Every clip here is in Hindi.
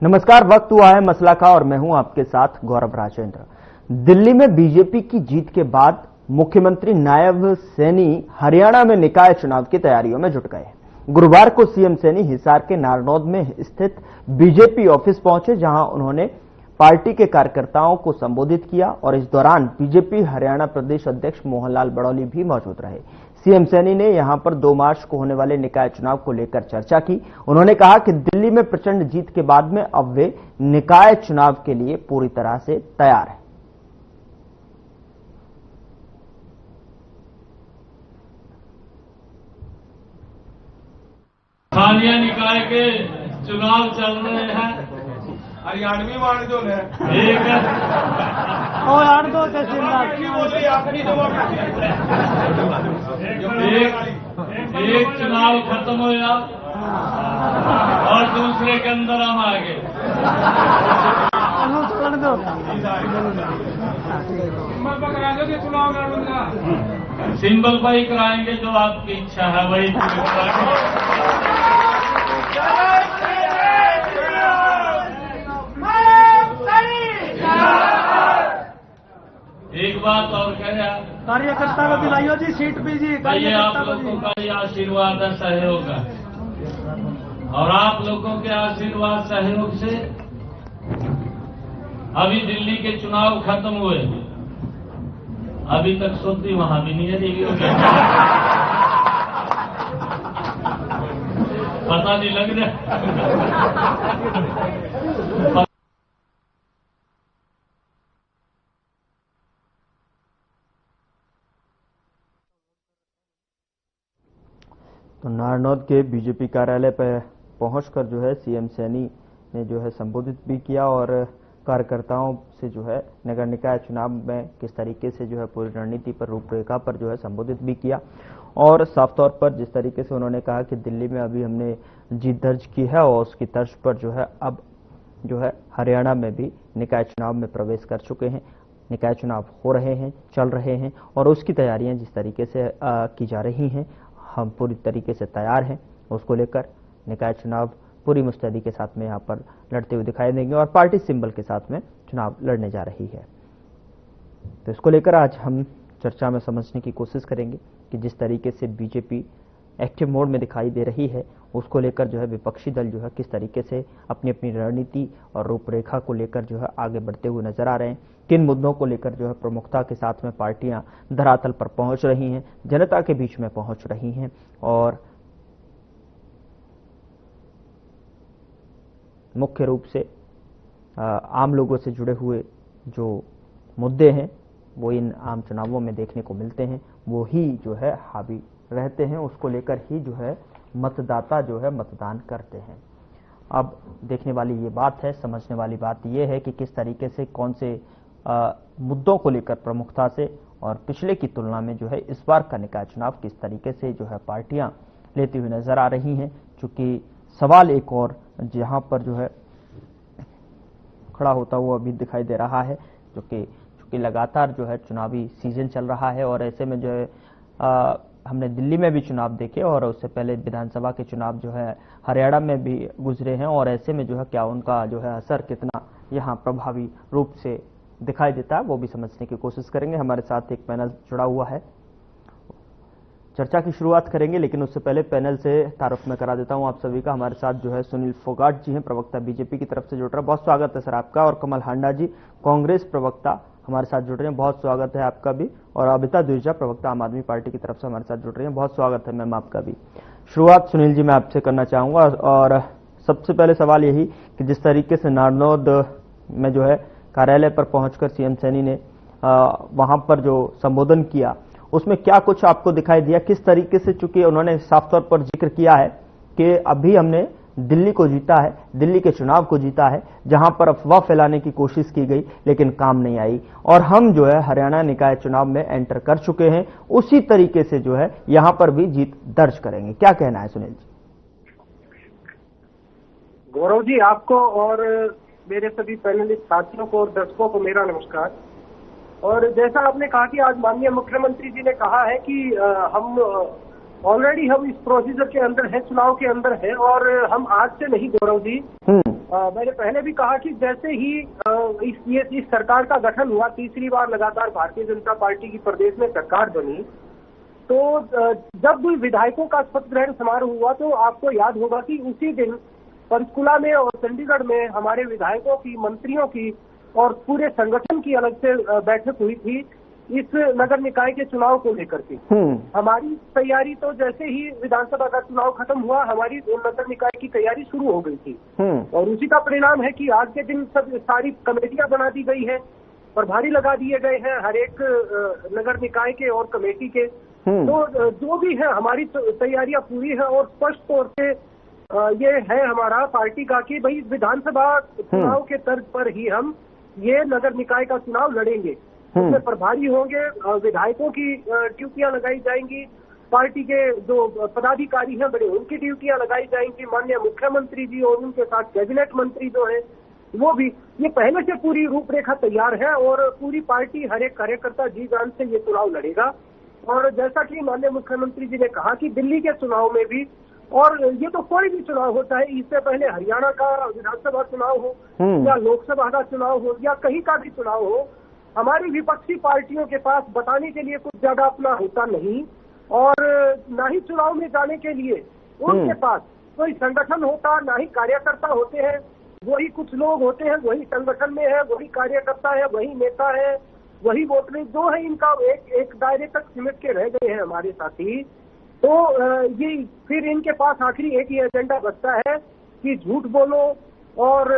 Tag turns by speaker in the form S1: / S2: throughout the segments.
S1: नमस्कार, वक्त हुआ है मसला का और मैं हूं आपके साथ गौरव राजेंद्र। दिल्ली में बीजेपी की जीत के बाद मुख्यमंत्री नायब सैनी हरियाणा में निकाय चुनाव की तैयारियों में जुट गए। गुरुवार को सीएम सैनी हिसार के नारनौद में स्थित बीजेपी ऑफिस पहुंचे, जहां उन्होंने पार्टी के कार्यकर्ताओं को संबोधित किया और इस दौरान बीजेपी हरियाणा प्रदेश अध्यक्ष मोहनलाल बड़ौली भी मौजूद रहे। सीएम सैनी ने यहां पर 2 मार्च को होने वाले निकाय चुनाव को लेकर चर्चा की। उन्होंने कहा कि दिल्ली में प्रचंड जीत के बाद में अब वे निकाय चुनाव के लिए पूरी तरह से तैयार हैं।
S2: स्थानीय निकाय के चुनाव चल रहे हैं।
S3: हरियाणवी वार्ड जो है
S2: एक
S4: और 8-2 तहसीलदार
S2: एक चुनाव खत्म होया और दूसरे के अंदर हम आ गए।
S3: चुनाव लड़ूंगा,
S2: सिंबल पर ही कराएंगे, जो आपकी इच्छा है वही। एक बात और कह रहा,
S4: कार्यकर्ता को दिलाइयो जी सीट भी जी।
S2: ये आप लोगों का ये आशीर्वाद है, सहयोग है, और आप लोगों के आशीर्वाद सहयोग से अभी दिल्ली के चुनाव खत्म हुए, अभी तक सोती वहां भी नहीं है देवी पता नहीं लग रहा।
S1: तो नारनौद के बीजेपी कार्यालय पर पहुंचकर जो है सीएम सैनी ने जो है संबोधित भी किया और कार्यकर्ताओं से जो है नगर निकाय चुनाव में किस तरीके से जो है पूरी रणनीति पर, रूपरेखा पर जो है संबोधित भी किया। और साफ तौर पर जिस तरीके से उन्होंने कहा कि दिल्ली में अभी हमने जीत दर्ज की है और उसकी तर्ज पर जो है अब जो है हरियाणा में भी निकाय चुनाव में प्रवेश कर चुके हैं। निकाय चुनाव हो रहे हैं, चल रहे हैं और उसकी तैयारियां जिस तरीके से की जा रही हैं, हम पूरी तरीके से तैयार हैं। उसको लेकर निकाय चुनाव पूरी मुस्तैदी के साथ में यहाँ पर लड़ते हुए दिखाई देंगे और पार्टी सिंबल के साथ में चुनाव लड़ने जा रही है। तो इसको लेकर आज हम चर्चा में समझने की कोशिश करेंगे कि जिस तरीके से बीजेपी एक्टिव मोड में दिखाई दे रही है, उसको लेकर जो है विपक्षी दल जो है किस तरीके से अपनी अपनी रणनीति और रूपरेखा को लेकर जो है आगे बढ़ते हुए नजर आ रहे हैं। किन मुद्दों को लेकर जो है प्रमुखता के साथ में पार्टियां धरातल पर पहुंच रही हैं, जनता के बीच में पहुंच रही हैं और मुख्य रूप से आम लोगों से जुड़े हुए जो मुद्दे हैं वो इन आम चुनावों में देखने को मिलते हैं, वो ही जो है हावी रहते हैं। उसको लेकर ही जो है मतदाता जो है मतदान करते हैं। अब देखने वाली ये बात है, समझने वाली बात ये है कि किस तरीके से कौन से मुद्दों को लेकर प्रमुखता से और पिछले की तुलना में जो है इस बार का निकाय चुनाव किस तरीके से जो है पार्टियां लेती हुई नजर आ रही हैं। चूंकि सवाल एक और जहां पर जो है खड़ा होता हुआ अभी दिखाई दे रहा है, जो कि लगातार जो है चुनावी सीजन चल रहा है और ऐसे में जो है हमने दिल्ली में भी चुनाव देखे और उससे पहले विधानसभा के चुनाव जो है हरियाणा में भी गुजरे हैं और ऐसे में जो है क्या उनका जो है असर कितना यहाँ प्रभावी रूप से दिखाई देता है, वो भी समझने की कोशिश करेंगे। हमारे साथ एक पैनल जुड़ा हुआ है, चर्चा की शुरुआत करेंगे, लेकिन उससे पहले पैनल से तारुफ में करा देता हूं आप सभी का। हमारे साथ जो है सुनील फोगाट जी हैं, प्रवक्ता बीजेपी की तरफ से जुड़ रहे हैं, बहुत स्वागत है सर आपका। और कमल हांडा जी, कांग्रेस प्रवक्ता, हमारे साथ जुड़ रहे हैं, बहुत स्वागत है आपका भी। और अबिता द्विजा, प्रवक्ता आम आदमी पार्टी की तरफ से हमारे साथ जुड़ रही हैं, बहुत स्वागत है मैम आपका भी। शुरुआत सुनील जी मैं आपसे करना चाहूंगा और सबसे पहले सवाल यही कि जिस तरीके से नारनौद में जो है कार्यालय पर पहुंचकर सीएम सैनी ने वहां पर जो संबोधन किया, उसमें क्या कुछ आपको दिखाई दिया, किस तरीके से, चूंकि उन्होंने साफ तौर पर जिक्र किया है कि अभी हमने दिल्ली को जीता है, दिल्ली के चुनाव को जीता है, जहां पर अफवाह फैलाने की कोशिश की गई लेकिन काम नहीं आई, और हम जो है हरियाणा निकाय चुनाव में एंटर कर चुके हैं, उसी तरीके से जो है यहां पर भी जीत दर्ज करेंगे। क्या कहना है सुनील जी?
S3: गौरव जी, आपको और मेरे सभी पैनलिस्ट साथियों को और दर्शकों को मेरा नमस्कार। और जैसा आपने कहा कि आज माननीय मुख्यमंत्री जी ने कहा है कि हम ऑलरेडी हम इस प्रोसीजर के अंदर है, चुनाव के अंदर है, और हम आज से नहीं गौरव जी, मैंने पहले भी कहा कि जैसे ही इस सरकार का गठन हुआ, तीसरी बार लगातार भारतीय जनता पार्टी की प्रदेश में सरकार बनी, तो जब भी विधायकों का शपथ ग्रहण समारोह हुआ तो आपको याद होगा कि उसी दिन पंचकुला में और चंडीगढ़ में हमारे विधायकों की, मंत्रियों की और पूरे संगठन की अलग से बैठक हुई थी इस नगर निकाय के चुनाव को लेकर के। हमारी तैयारी तो जैसे ही विधानसभा का चुनाव खत्म हुआ, हमारी नगर निकाय की तैयारी शुरू हो गई थी और उसी का परिणाम है कि आज के दिन सब सारी कमेटियां बना दी गई है, प्रभारी लगा दिए गए हैं हर एक नगर निकाय के और कमेटी के। तो जो भी है हमारी तैयारियां पूरी है और स्पष्ट तौर से ये है हमारा पार्टी का कि भाई विधानसभा चुनाव के तर्ज पर ही हम ये नगर निकाय का चुनाव लड़ेंगे। उसमें प्रभारी होंगे, विधायकों की ड्यूटियां लगाई जाएंगी, पार्टी के जो पदाधिकारी हैं बड़े उनकी ड्यूटियां लगाई जाएंगी, माननीय मुख्यमंत्री जी और उनके साथ कैबिनेट मंत्री जो है वो भी। ये पहले से पूरी रूपरेखा तैयार है और पूरी पार्टी हर एक कार्यकर्ता जी जान से ये चुनाव लड़ेगा। और जैसा कि माननीय मुख्यमंत्री जी ने कहा कि दिल्ली के चुनाव में भी, और ये तो कोई भी चुनाव होता है, इससे पहले हरियाणा का विधानसभा चुनाव हो या लोकसभा का चुनाव हो या कहीं का भी चुनाव हो, हमारी विपक्षी पार्टियों के पास बताने के लिए कुछ ज्यादा अपना होता नहीं और ना ही चुनाव में जाने के लिए उनके पास कोई संगठन होता, ना ही कार्यकर्ता होते हैं। वही कुछ लोग होते हैं, वही संगठन में है, वही कार्यकर्ता है, वही नेता है, वही वोटर जो है, इनका एक दायरे तक सिमट के रह गए हैं हमारे साथी। तो ये फिर इनके पास आखिरी एक ही एजेंडा बचता है कि झूठ बोलो और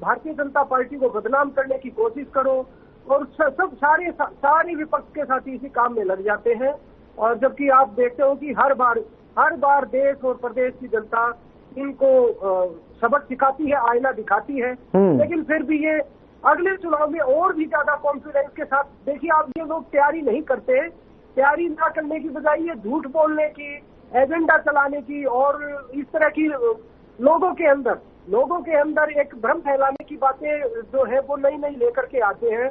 S3: भारतीय जनता पार्टी को बदनाम करने की कोशिश करो और सब सारे विपक्ष के साथी इसी काम में लग जाते हैं। और जबकि आप देखते हो कि हर बार देश और प्रदेश की जनता इनको सबक सिखाती है, आईना दिखाती है, लेकिन फिर भी ये अगले चुनाव में और भी ज्यादा कॉन्फिडेंस के साथ, देखिए आप, ये लोग तैयारी नहीं करते, तैयारी ना करने की बजाय ये झूठ बोलने की, एजेंडा चलाने की और इस तरह की लोगों के अंदर एक भ्रम फैलाने की बातें जो है वो नई लेकर के आते हैं।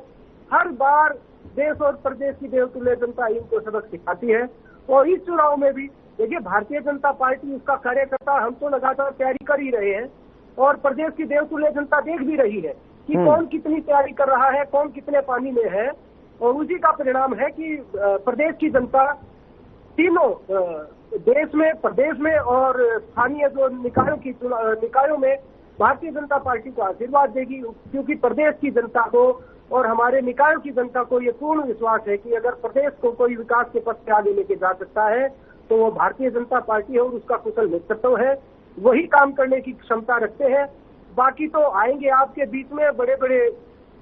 S3: हर बार देश और प्रदेश की देवतुल्य जनता इनको सबक सिखाती है और इस चुनाव में भी देखिए भारतीय जनता पार्टी, उसका कार्यकर्ता, हम तो लगातार तैयारी कर ही रहे हैं और प्रदेश की देवतुल्य जनता देख भी रही है कि कौन कितनी तैयारी कर रहा है, कौन कितने पानी में है। और उसी का परिणाम है कि प्रदेश की जनता तीनों देश में, प्रदेश में और स्थानीय जो निकायों में भारतीय जनता पार्टी को आशीर्वाद देगी, क्योंकि प्रदेश की जनता को और हमारे निकायों की जनता को ये पूर्ण विश्वास है कि अगर प्रदेश को कोई विकास के पथ पे आगे लेके जा सकता है तो वो भारतीय जनता पार्टी है और उसका कुशल नेतृत्व है, वही काम करने की क्षमता रखते हैं। बाकी तो आएंगे आपके बीच में बड़े बड़े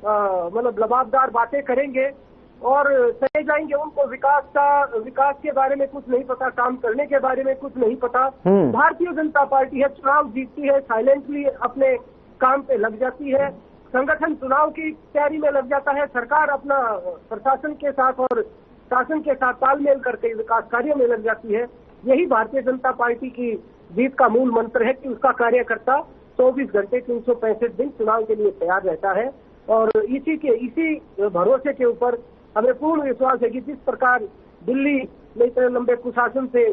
S3: मतलब लबाबदार बातें करेंगे और चले जाएंगे, उनको विकास के बारे में कुछ नहीं पता, काम करने के बारे में कुछ नहीं पता। भारतीय जनता पार्टी है, चुनाव जीतती है, साइलेंटली अपने काम पे लग जाती है, संगठन चुनाव की तैयारी में लग जाता है, सरकार अपना प्रशासन के साथ और शासन के साथ तालमेल करके विकास कार्यों में लग जाती है। यही भारतीय जनता पार्टी की जीत का मूल मंत्र है कि उसका कार्यकर्ता 24 घंटे 365 दिन चुनाव के लिए तैयार रहता है। और इसी भरोसे के ऊपर हमें पूर्ण विश्वास है कि जिस प्रकार दिल्ली में इतने लंबे कुशासन से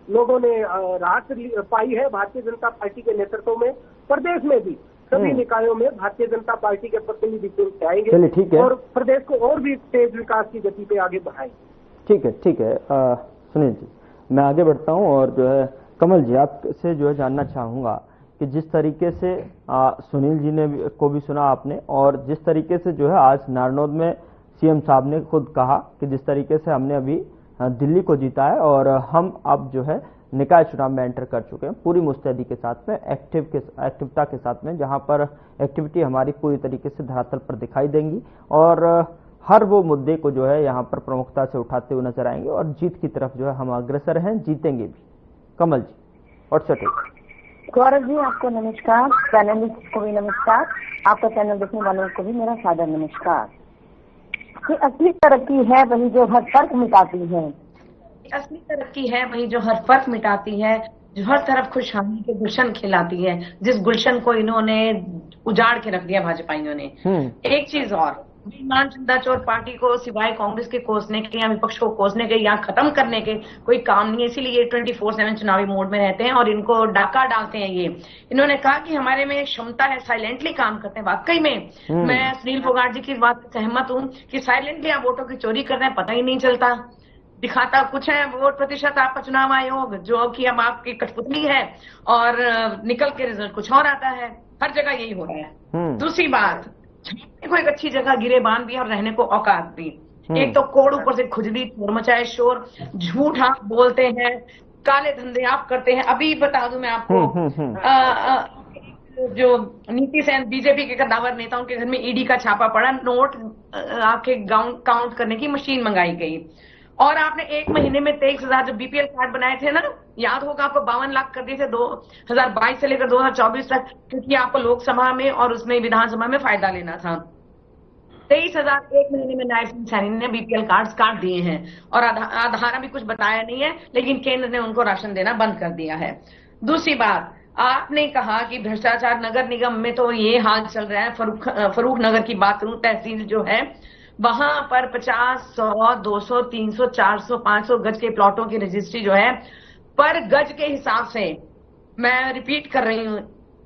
S3: लोगों ने राहत पाई है भारतीय जनता पार्टी के नेतृत्व में, प्रदेश में भी सभी निकायों में भारतीय जनता पार्टी के प्रतिनिधि चुन आएंगे। ठीक है, और प्रदेश को और भी तेज विकास की गति पे आगे बढ़ाएंगे। ठीक है सुनील जी, मैं आगे बढ़ता हूं और जो है कमल जी आपसे जो है जानना चाहूंगा कि जिस तरीके से सुनील जी ने को भी सुना आपने और जिस तरीके से जो है आज नारनौद में सीएम साहब ने खुद कहा कि जिस तरीके से हमने अभी दिल्ली को जीता है और हम अब जो है निकाय चुनाव में एंटर कर चुके हैं पूरी मुस्तैदी के साथ में, एक्टिवता के साथ में, जहां पर एक्टिविटी हमारी पूरी तरीके से धरातल पर दिखाई देंगी और हर वो मुद्दे को जो है यहाँ पर प्रमुखता से उठाते हुए नजर आएंगे और जीत की तरफ जो है हम अग्रसर हैं, जीतेंगे भी। कमल जी और
S5: गौरव जी आपको नमस्कार, पैनलिस्ट को भी नमस्कार, आपका चैनल देखने वालों को भी मेरा सादर नमस्कार। कि असली तरक्की है वही जो हर फर्क मिटाती है, असली तरक्की है वही जो हर फर्क मिटाती है, जो हर तरफ खुशहाली के गुलशन खिलाती है, जिस गुलशन को इन्होंने उजाड़ के रख दिया भाजपाइयों ने। एक चीज और,
S6: बेईमान चंदा चोर पार्टी को सिवाय कांग्रेस के कोसने के या विपक्ष को कोसने के या खत्म करने के कोई काम नहीं है, इसीलिए 24/7 चुनावी मोड में रहते हैं और इनको डाका डालते हैं। ये इन्होंने कहा कि हमारे में क्षमता है, साइलेंटली काम करते हैं। वाकई में मैं सुनील फोगाट जी की बात से सहमत हूं कि साइलेंटली आप वोटों की चोरी कर रहे हैं, पता ही नहीं चलता, दिखाता कुछ है। वोट प्रतिशत आपका चुनाव आयोग जो कि अब आपकी कठपुतली है और निकल के रिजल्ट कुछ और आता है। हर जगह यही हो रहा है। दूसरी बात, को एक अच्छी जगह गिरेबान भी और रहने को औकात भी। एक तो कोड़ ऊपर से खुजली, शोर मचाए शोर, झूठ आप बोलते हैं, काले धंधे आप करते हैं। अभी बता दूं मैं आपको, जो नीति सेन बीजेपी के कद्दावर नेता, उनके घर में ईडी का छापा पड़ा, नोट आके काउंट करने की मशीन मंगाई गई। और आपने एक महीने में 23,000 जो बीपीएल कार्ड बनाए थे ना, याद होगा आपको, 52 लाख कर दिए थे 2022 से लेकर 2024 तक, क्योंकि आपको लोकसभा में और उसमें विधानसभा में फायदा लेना था। 23,000 एक महीने में नायब सिंह सैनी ने बीपीएल कार्ड्स काट दिए हैं और आधार अभी कुछ बताया नहीं है, लेकिन केंद्र ने उनको राशन देना बंद कर दिया है। दूसरी बात, आपने कहा कि भ्रष्टाचार नगर निगम में तो ये हाल चल रहा है। फरूख नगर की बात करूं, तहसील जो है वहां पर 50, 100, 200, 300, 400, 500 गज के प्लॉटों की रजिस्ट्री जो है पर गज के हिसाब से, मैं रिपीट कर रही हूं,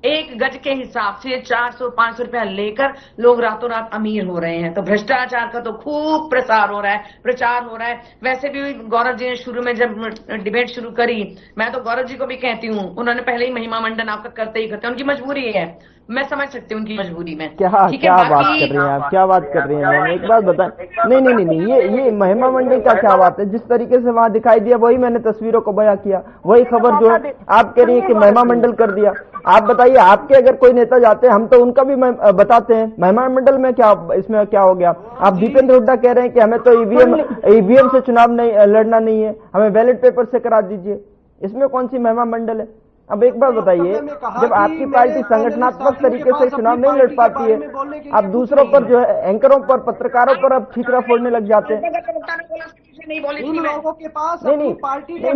S6: एक गज के हिसाब से 400-500 रुपया लेकर लोग रातों रात अमीर हो रहे हैं। तो भ्रष्टाचार का तो खूब प्रचार हो रहा है। वैसे भी गौरव जी ने शुरू में जब डिबेट शुरू करी, मैं तो गौरव जी को भी कहती हूँ, उन्होंने पहले ही महिमा मंडन आपका करते ही करते, उनकी मजबूरी है, मैं समझ सकती हूँ उनकी मजबूरी में।
S1: क्या बात कर रही हैं आप, क्या बात कर रही हैं मैम, एक बात बताएं। नहीं, ये महिमा मंडल का क्या बात है? जिस तरीके से वहां दिखाई दिया वही मैंने तस्वीरों को बयां किया, वही खबर जो है आप कह रही है कि महिमा मंडल कर दिया। आप बताइए, आपके अगर कोई नेता जाते हैं, हम तो उनका भी बताते हैं, महिमा मंडल में क्या, इसमें क्या हो गया? आप दीपेंद्र हुड्डा कह रहे हैं कि हमें तो ईवीएम से चुनाव नहीं लड़ना नहीं है, हमें बैलेट पेपर से करा दीजिए, इसमें कौन सी महिमा मंडल है? अब एक बार बताइए, जब आपकी पार्टी संगठनात्मक तरीके से चुनाव नहीं लड़ पाती है, आप दूसरों पर जो है, एंकरों पर, पत्रकारों पर अब ठीकरा फोड़ने लग जाते हैं। नहीं,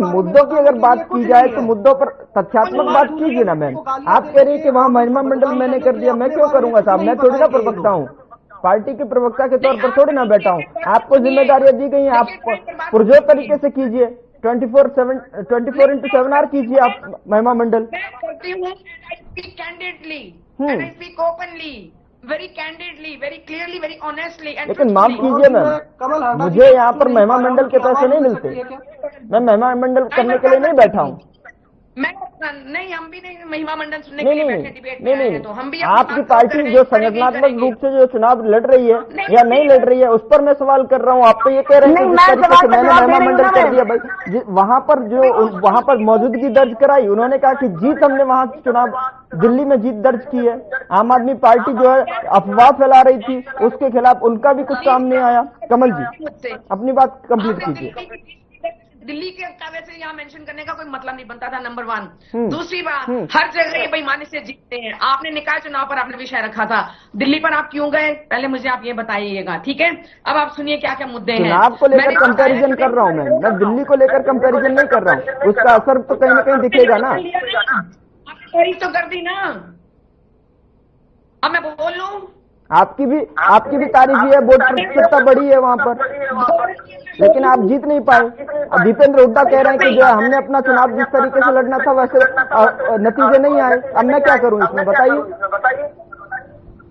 S1: मुद्दों की अगर बात की जाए तो मुद्दों पर तथ्यात्मक बात कीजिए ना मैम। आप कह रही है कि वहाँ महिमा मंडल मैंने कर दिया, मैं क्यों करूंगा साहब? मैं थोड़ी ना प्रवक्ता हूँ, पार्टी के प्रवक्ता के तौर पर थोड़ी ना बैठा हूँ। आपको जिम्मेदारियां दी गई हैं, आप पुरजोर तरीके से कीजिए, 24/7 आवर कीजिए आप महिमा मंडल।
S6: मैं करती हूँ, candidly, openly, very candidly, very clearly, very honestly.
S1: लेकिन माफ कीजिए मैम, मुझे यहाँ पर महिमा मंडल के पैसे नहीं मिलते, मैं महिमा मंडल करने के लिए नहीं बैठा हूँ।
S6: मैं नहीं, हम भी नहीं महिमा मंडल सुनने के लिए बैठे डिबेट में आए हैं, तो हम भी
S1: आपकी पार्टी जो संगठनात्मक रूप से जो चुनाव लड़ रही है या नहीं लड़ रही है, उस पर मैं सवाल कर रहा हूँ। आप तो ये कह रहे हैं कि जिस तरीके से मैंने महिमा मंडल कर दिया, भाई वहाँ पर मौजूदगी दर्ज कराई, उन्होंने कहा कि जीत, हमने वहाँ चुनाव दिल्ली में जीत दर्ज की है। आम आदमी पार्टी जो है अफवाह फैला रही थी, उसके खिलाफ उनका भी कुछ सामने आया। कमल जी, अपनी बात कंप्लीट कीजिए।
S6: दिल्ली के कागज से यहाँ मेंशन करने का कोई मतलब नहीं बनता था, नंबर 1। दूसरी बात, हर जगह ये बेईमानी से जीतते हैं। आपने निकाय चुनाव पर आपने विषय रखा था, दिल्ली पर आप क्यों गए, पहले मुझे आप ये बताइएगा, ठीक है? अब आप सुनिए क्या क्या मुद्दे हैं।
S1: चुनाव को लेकर कंपैरिजन कर रहा हूँ मैं दिल्ली को लेकर कंपैरिजन नहीं कर रहा हूँ, उसका असर तो कहीं ना कहीं दिखेगा ना।
S6: आपने तारीफ तो कर दी ना, अब मैं बोल लूं?
S1: आपकी भी तारीफ ही है, वोट प्रतिशतता बढ़ी है वहाँ पर, लेकिन आप जीत नहीं पाए। अब दीपेंद्र हुड्डा कह रहे हैं कि जो है हमने अपना चुनाव जिस तरीके से लड़ना था वैसे नतीजे नहीं आए। अब मैं क्या करूं इसमें, बताइए।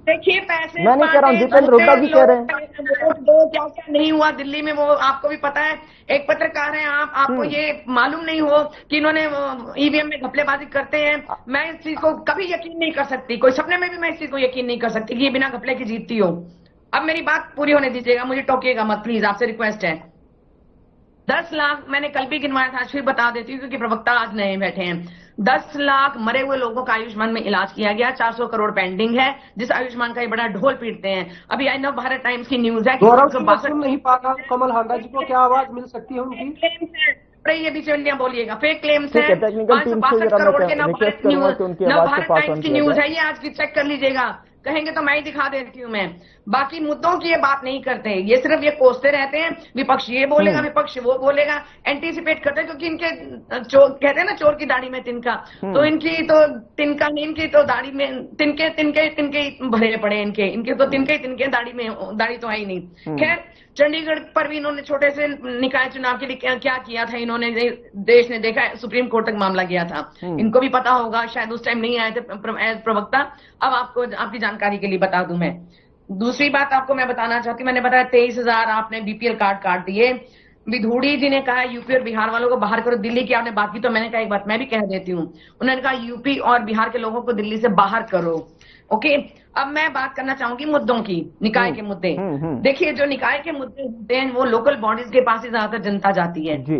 S6: देखिए, पैसे
S1: मैं नहीं कह रहा हूँ, दीपेंद्र हुड्डा जी कह रहे हैं।
S6: क्या क्या नहीं हुआ दिल्ली में, वो आपको भी पता है। एक पत्रकार हैं आप, आपको ये मालूम नहीं हो कि इन्होंने ईवीएम में घपलेबाजी करते हैं। मैं इस चीज को कभी यकीन नहीं कर सकती, कोई सपने में भी मैं इस चीज को यकीन नहीं कर सकती कि ये बिना घपले की जीतती हो। अब मेरी बात पूरी होने दीजिएगा, मुझे टोकिएगा मत प्लीज, आपसे रिक्वेस्ट है। 10 लाख मैंने कल भी गिनवाया था, आज फिर बता देती हूँ क्योंकि प्रवक्ता आज नए बैठे हैं। 10 लाख मरे हुए लोगों का आयुष्मान में इलाज किया गया, 400 करोड़ पेंडिंग है, जिस आयुष्मान का ये बड़ा ढोल पीटते हैं। अभी आई नव भारत टाइम्स की न्यूज है कि
S3: सुन नहीं पा रहा, कमल हांडा जी को क्या आवाज मिल सकती है उनकी?
S6: ये बीच में बोलिएगा, फेक क्लेम्स है।
S1: टेक्निकल टीम से
S6: करोड़ के नव भारत टाइम्स की न्यूज है, ये आज की चेक कर लीजिएगा। कहेंगे तो मैं ही दिखा देती हूं। मैं बाकी मुद्दों की ये बात नहीं करते, ये सिर्फ ये कोसते रहते हैं, विपक्ष ये बोलेगा, विपक्ष वो बोलेगा, एंटीसिपेट करते हैं, क्योंकि इनके कहते हैं ना चोर की दाढ़ी में तिनका, तो इनकी तो तिनका नहीं, इनकी तो दाढ़ी में तिनके तिनके तिनके भरे पड़े, इनके तो तिनके ही तिनके, दाढ़ी तो है ही नहीं। खैर, चंडीगढ़ पर भी इन्होंने छोटे से निकाय चुनाव के लिए क्या किया था, इन्होंने देश ने देखा, सुप्रीम कोर्ट तक मामला गया था, इनको भी पता होगा, शायद उस टाइम नहीं आए थे प्रवक्ता। अब आपको आपकी जानकारी के लिए बता दूं मैं। दूसरी बात आपको मैं बताना चाहती हूँ, मैंने बताया 23,000 आपने बीपीएल कार्ड काट दिए। विधूड़ी जी ने कहा यूपी और बिहार वालों को बाहर करो, दिल्ली की आपने बात की, तो मैंने कहा एक बात मैं भी कह देती हूँ, उन्होंने कहा यूपी और बिहार के लोगों को दिल्ली से बाहर करो। ओके, अब मैं बात करना चाहूंगी मुद्दों की, निकाय के मुद्दे। देखिए, जो निकाय के मुद्दे होते हैं वो लोकल बॉडीज के पास ही ज्यादातर जनता जाती है जी,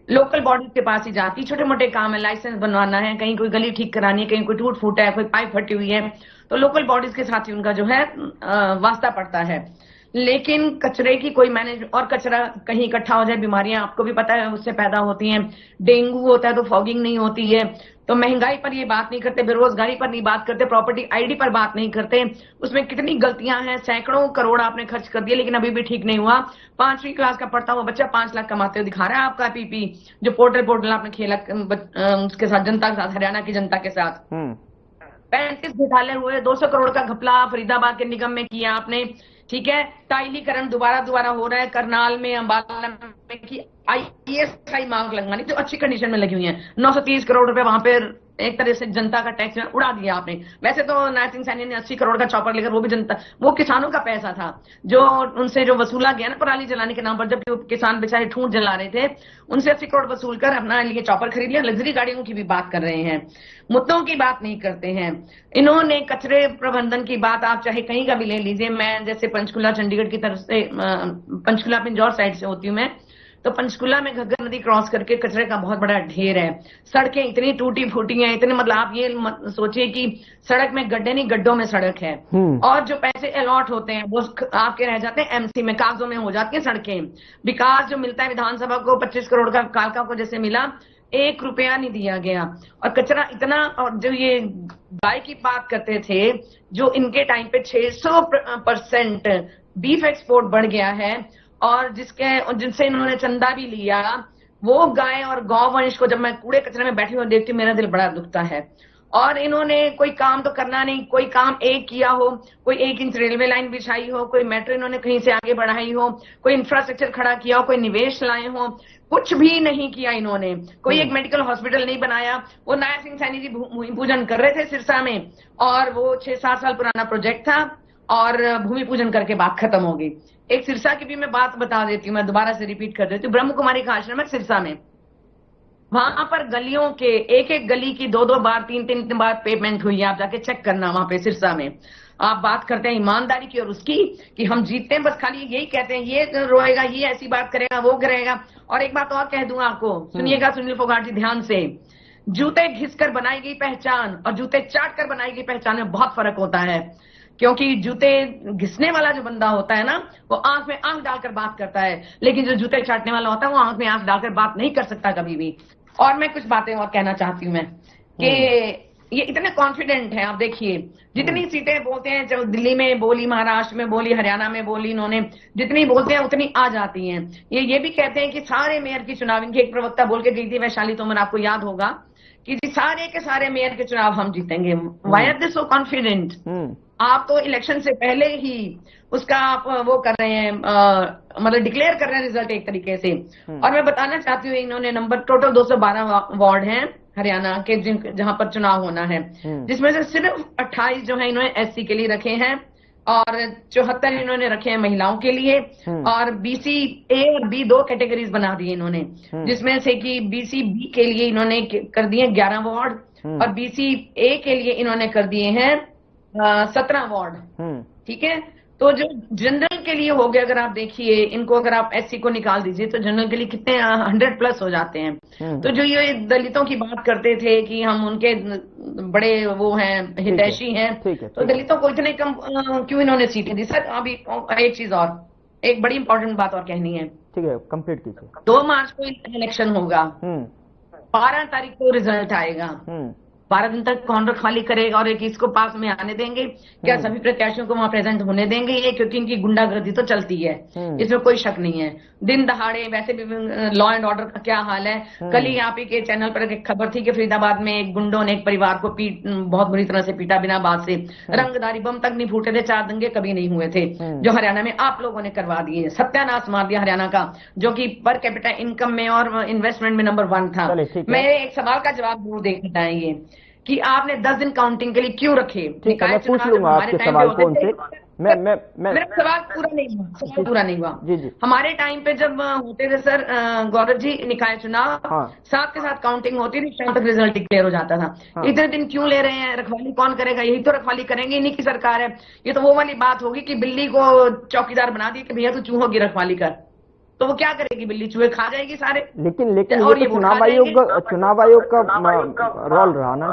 S6: लोकल बॉडीज के पास ही जाती, छोटे मोटे काम है, लाइसेंस बनवाना है, कहीं कोई गली ठीक करानी है, कहीं कोई टूट फूट है, कोई पाइप फटी हुई है, तो लोकल बॉडीज के साथ ही उनका जो है वास्ता पड़ता है। लेकिन कचरे की कोई मैनेज, और कचरा कहीं इकट्ठा हो जाए, बीमारियां आपको भी पता है उससे पैदा होती हैं, डेंगू होता है तो फॉगिंग नहीं होती है, तो महंगाई पर ये बात नहीं करते, बेरोजगारी पर नहीं बात करते, प्रॉपर्टी आईडी पर बात नहीं करते, उसमें कितनी गलतियां हैं, सैकड़ों करोड़ आपने खर्च कर दिए, लेकिन अभी भी ठीक नहीं हुआ। 5वीं क्लास का पढ़ता हुआ बच्चा 5 लाख कमाते हुए दिखा रहा है आपका पीपी, जो पोर्टल आपने खेला उसके साथ, जनता के साथ, हरियाणा की जनता के साथ। 35 घोटाले हुए, 200 करोड़ का घपला फरीदाबाद के निगम में किया आपने, ठीक है। टाइलीकरण दोबारा हो रहा है, करनाल में, अंबाला में की ISI मार्क लगवानी, तो अच्छी कंडीशन में लगी हुई है। 930 करोड़ रुपए वहां पे एक तरह से जनता का टैक्स उड़ा दिया आपने। वैसे तो नायब सिंह सैनी ने 80 करोड़ का चॉपर लेकर, वो भी जनता, वो किसानों का पैसा था जो उनसे जो वसूला गया ना पराली जलाने के नाम पर, जब किसान बेचारे ठूंठ जला रहे थे, उनसे 80 करोड़ वसूल कर अपना लिए चॉपर खरीद लिया। लग्जरी गाड़ियों की भी बात कर रहे हैं, मुद्दों की बात नहीं करते हैं। इन्होंने कचरे प्रबंधन की बात आप चाहे कहीं का भी ले लीजिए, मैं जैसे पंचकुला चंडीगढ़ की तरफ से, पंचकुला पिंजौर साइड से होती हूँ मैं, तो पंचकुला में घग्गर नदी क्रॉस करके कचरे का बहुत बड़ा ढेर है, सड़कें इतनी टूटी फूटी हैं, इतने, मतलब आप ये सोचिए कि सड़क में गड्ढे नहीं, गड्ढों में सड़क है, और जो पैसे अलॉट होते हैं वो आपके रह जाते हैं MC में, कागजों में हो जाती हैं सड़कें। विकास जो मिलता है विधानसभा को 25 करोड़ का कालका को जैसे मिला, 1 रुपया नहीं दिया गया, और कचरा इतना। और जो ये गाय की बात करते थे, जो इनके टाइम पे 600% बीफ एक्सपोर्ट बढ़ गया है, और जिनसे इन्होंने चंदा भी लिया, वो गाय और गौवंश को जब मैं कूड़े कचरे में बैठी हुई देखती हूँ, मेरा दिल बड़ा दुखता है। और इन्होंने कोई काम तो करना नहीं, कोई काम एक किया हो, कोई 1 इंच रेलवे लाइन बिछाई हो, कोई मेट्रो इन्होंने कहीं से आगे बढ़ाई हो, कोई इंफ्रास्ट्रक्चर खड़ा किया हो, कोई निवेश लाए हो, कुछ भी नहीं किया इन्होंने। कोई एक मेडिकल हॉस्पिटल नहीं बनाया। वो नायब सिंह सैनी जी भूमि पूजन कर रहे थे सिरसा में, और वो 6-7 साल पुराना प्रोजेक्ट था, और भूमि पूजन करके बात खत्म हो गई। एक सिरसा की भी मैं बात बता देती हूँ, मैं दोबारा से रिपीट कर देती हूँ। ब्रह्म कुमारी का आश्रम है सिरसा में, वहां पर गलियों के एक गली की 2-2 बार 3-3 बार पेमेंट हुई है, आप जाके चेक करना वहां पे सिरसा में। आप बात करते हैं ईमानदारी की और उसकी, कि हम जीतते हैं बस खाली यही कहते हैं, ये रोएगा, ये ऐसी बात करेगा, वो करेगा। और एक बात और कह दूं आपको, सुनिएगा सुनील फोगाट जी ध्यान से, जूते घिसकर बनाई गई पहचान और जूते चाट कर बनाई गई पहचान में बहुत फर्क होता है। क्योंकि जूते घिसने वाला जो बंदा होता है ना, वो आंख में आंख डालकर बात करता है, लेकिन जो जूते चाटने वाला होता है वो आंख में आंख डालकर बात नहीं कर सकता कभी भी। और मैं कुछ बातें और कहना चाहती हूँ मैं, कि ये इतने कॉन्फिडेंट हैं। आप देखिए, जितनी सीटें बोलते हैं, चाहे दिल्ली में बोली, महाराष्ट्र में बोली, हरियाणा में बोली, इन्होंने जितनी बोलते हैं उतनी आ जाती हैं। ये भी कहते हैं कि सारे मेयर की चुनाव, इनकी एक प्रवक्ता बोल के गई थी वैशाली तोमर, आपको याद होगा, कि जी सारे के सारे मेयर के चुनाव हम जीतेंगे। Why are they so confident? आप तो इलेक्शन से पहले ही उसका आप वो कर रहे हैं, मतलब डिक्लेयर कर रहे हैं रिजल्ट एक तरीके से। और मैं बताना चाहती हूँ, इन्होंने नंबर टोटल 212 वार्ड हैं हरियाणा के जहां पर चुनाव होना है, जिसमें से सिर्फ 28 जो है इन्होंने SC के लिए रखे हैं, और 74 इन्होंने रखे हैं महिलाओं के लिए, और BC A और B 2 कैटेगरीज बना दी इन्होंने, जिसमें से कि BC B के लिए इन्होंने कर दिए 11 वार्ड, और BC A के लिए इन्होंने कर दिए हैं 17 वार्ड। ठीक है, तो जो जनरल के लिए हो गए, अगर आप देखिए इनको, अगर आप SC को निकाल दीजिए तो जनरल के लिए कितने 100+ हो जाते हैं। तो जो ये दलितों की बात करते थे कि हम उनके बड़े वो हैं, हितैषी हैं, तो दलितों को इतने कम क्यों इन्होंने सीटें दी? सर अभी एक चीज और, एक बड़ी इंपॉर्टेंट बात और कहनी है।
S1: ठीक है, कंप्लीट कीजिए।
S6: 2 मार्च को इलेक्शन होगा, 12 तारीख को रिजल्ट आएगा, 12 दिन तक कौन रखवाली करेगा और 21 को पास में आने देंगे? क्या सभी प्रत्याशियों को वहां प्रेजेंट होने देंगे ये? क्योंकि इनकी गुंडागर्दी तो चलती है, इसमें कोई शक नहीं है। दिन दहाड़े वैसे भी लॉ एंड ऑर्डर का क्या हाल है। कल ही आप ही के चैनल पर एक खबर थी कि फरीदाबाद में एक गुंडों ने एक परिवार को बहुत बुरी तरह से पीटा, बिना बात से। रंगदारी बम तक नहीं फूटे थे, 4 दंगे कभी नहीं हुए थे, जो हरियाणा में आप लोगों ने करवा दिए। सत्यानाश मार दिया हरियाणा का, जो कि पर कैपिटा इनकम में और इन्वेस्टमेंट में नंबर 1 था। मेरे एक सवाल का जवाब जरूर देखना चाहेंगे कि आपने 10 दिन काउंटिंग के लिए क्यों रखे?
S1: मैं पूछ लूंगा आपके सवाल को उनसे।
S6: मेरा सवाल पूरा नहीं हुआ।
S1: जी।
S6: हमारे टाइम पे जब होते थे सर गौरव जी निकाय चुनाव, साथ के साथ काउंटिंग होती थी, शाम तक रिजल्ट डिक्लेयर हो जाता था। इतने दिन क्यों ले रहे हैं? रखवाली कौन करेगा? यही तो रखवाली करेंगे, इन्हीं की सरकार है। ये तो वो वाली बात होगी कि बिल्ली को चौकीदार बना दी कि भैया तू चूहों की रखवाली कर, तो वो क्या करेगी? बिल्ली चूहे खा जाएगी सारे।
S1: लेकिन ये तो चुनाव आयोग का रोल रहा ना।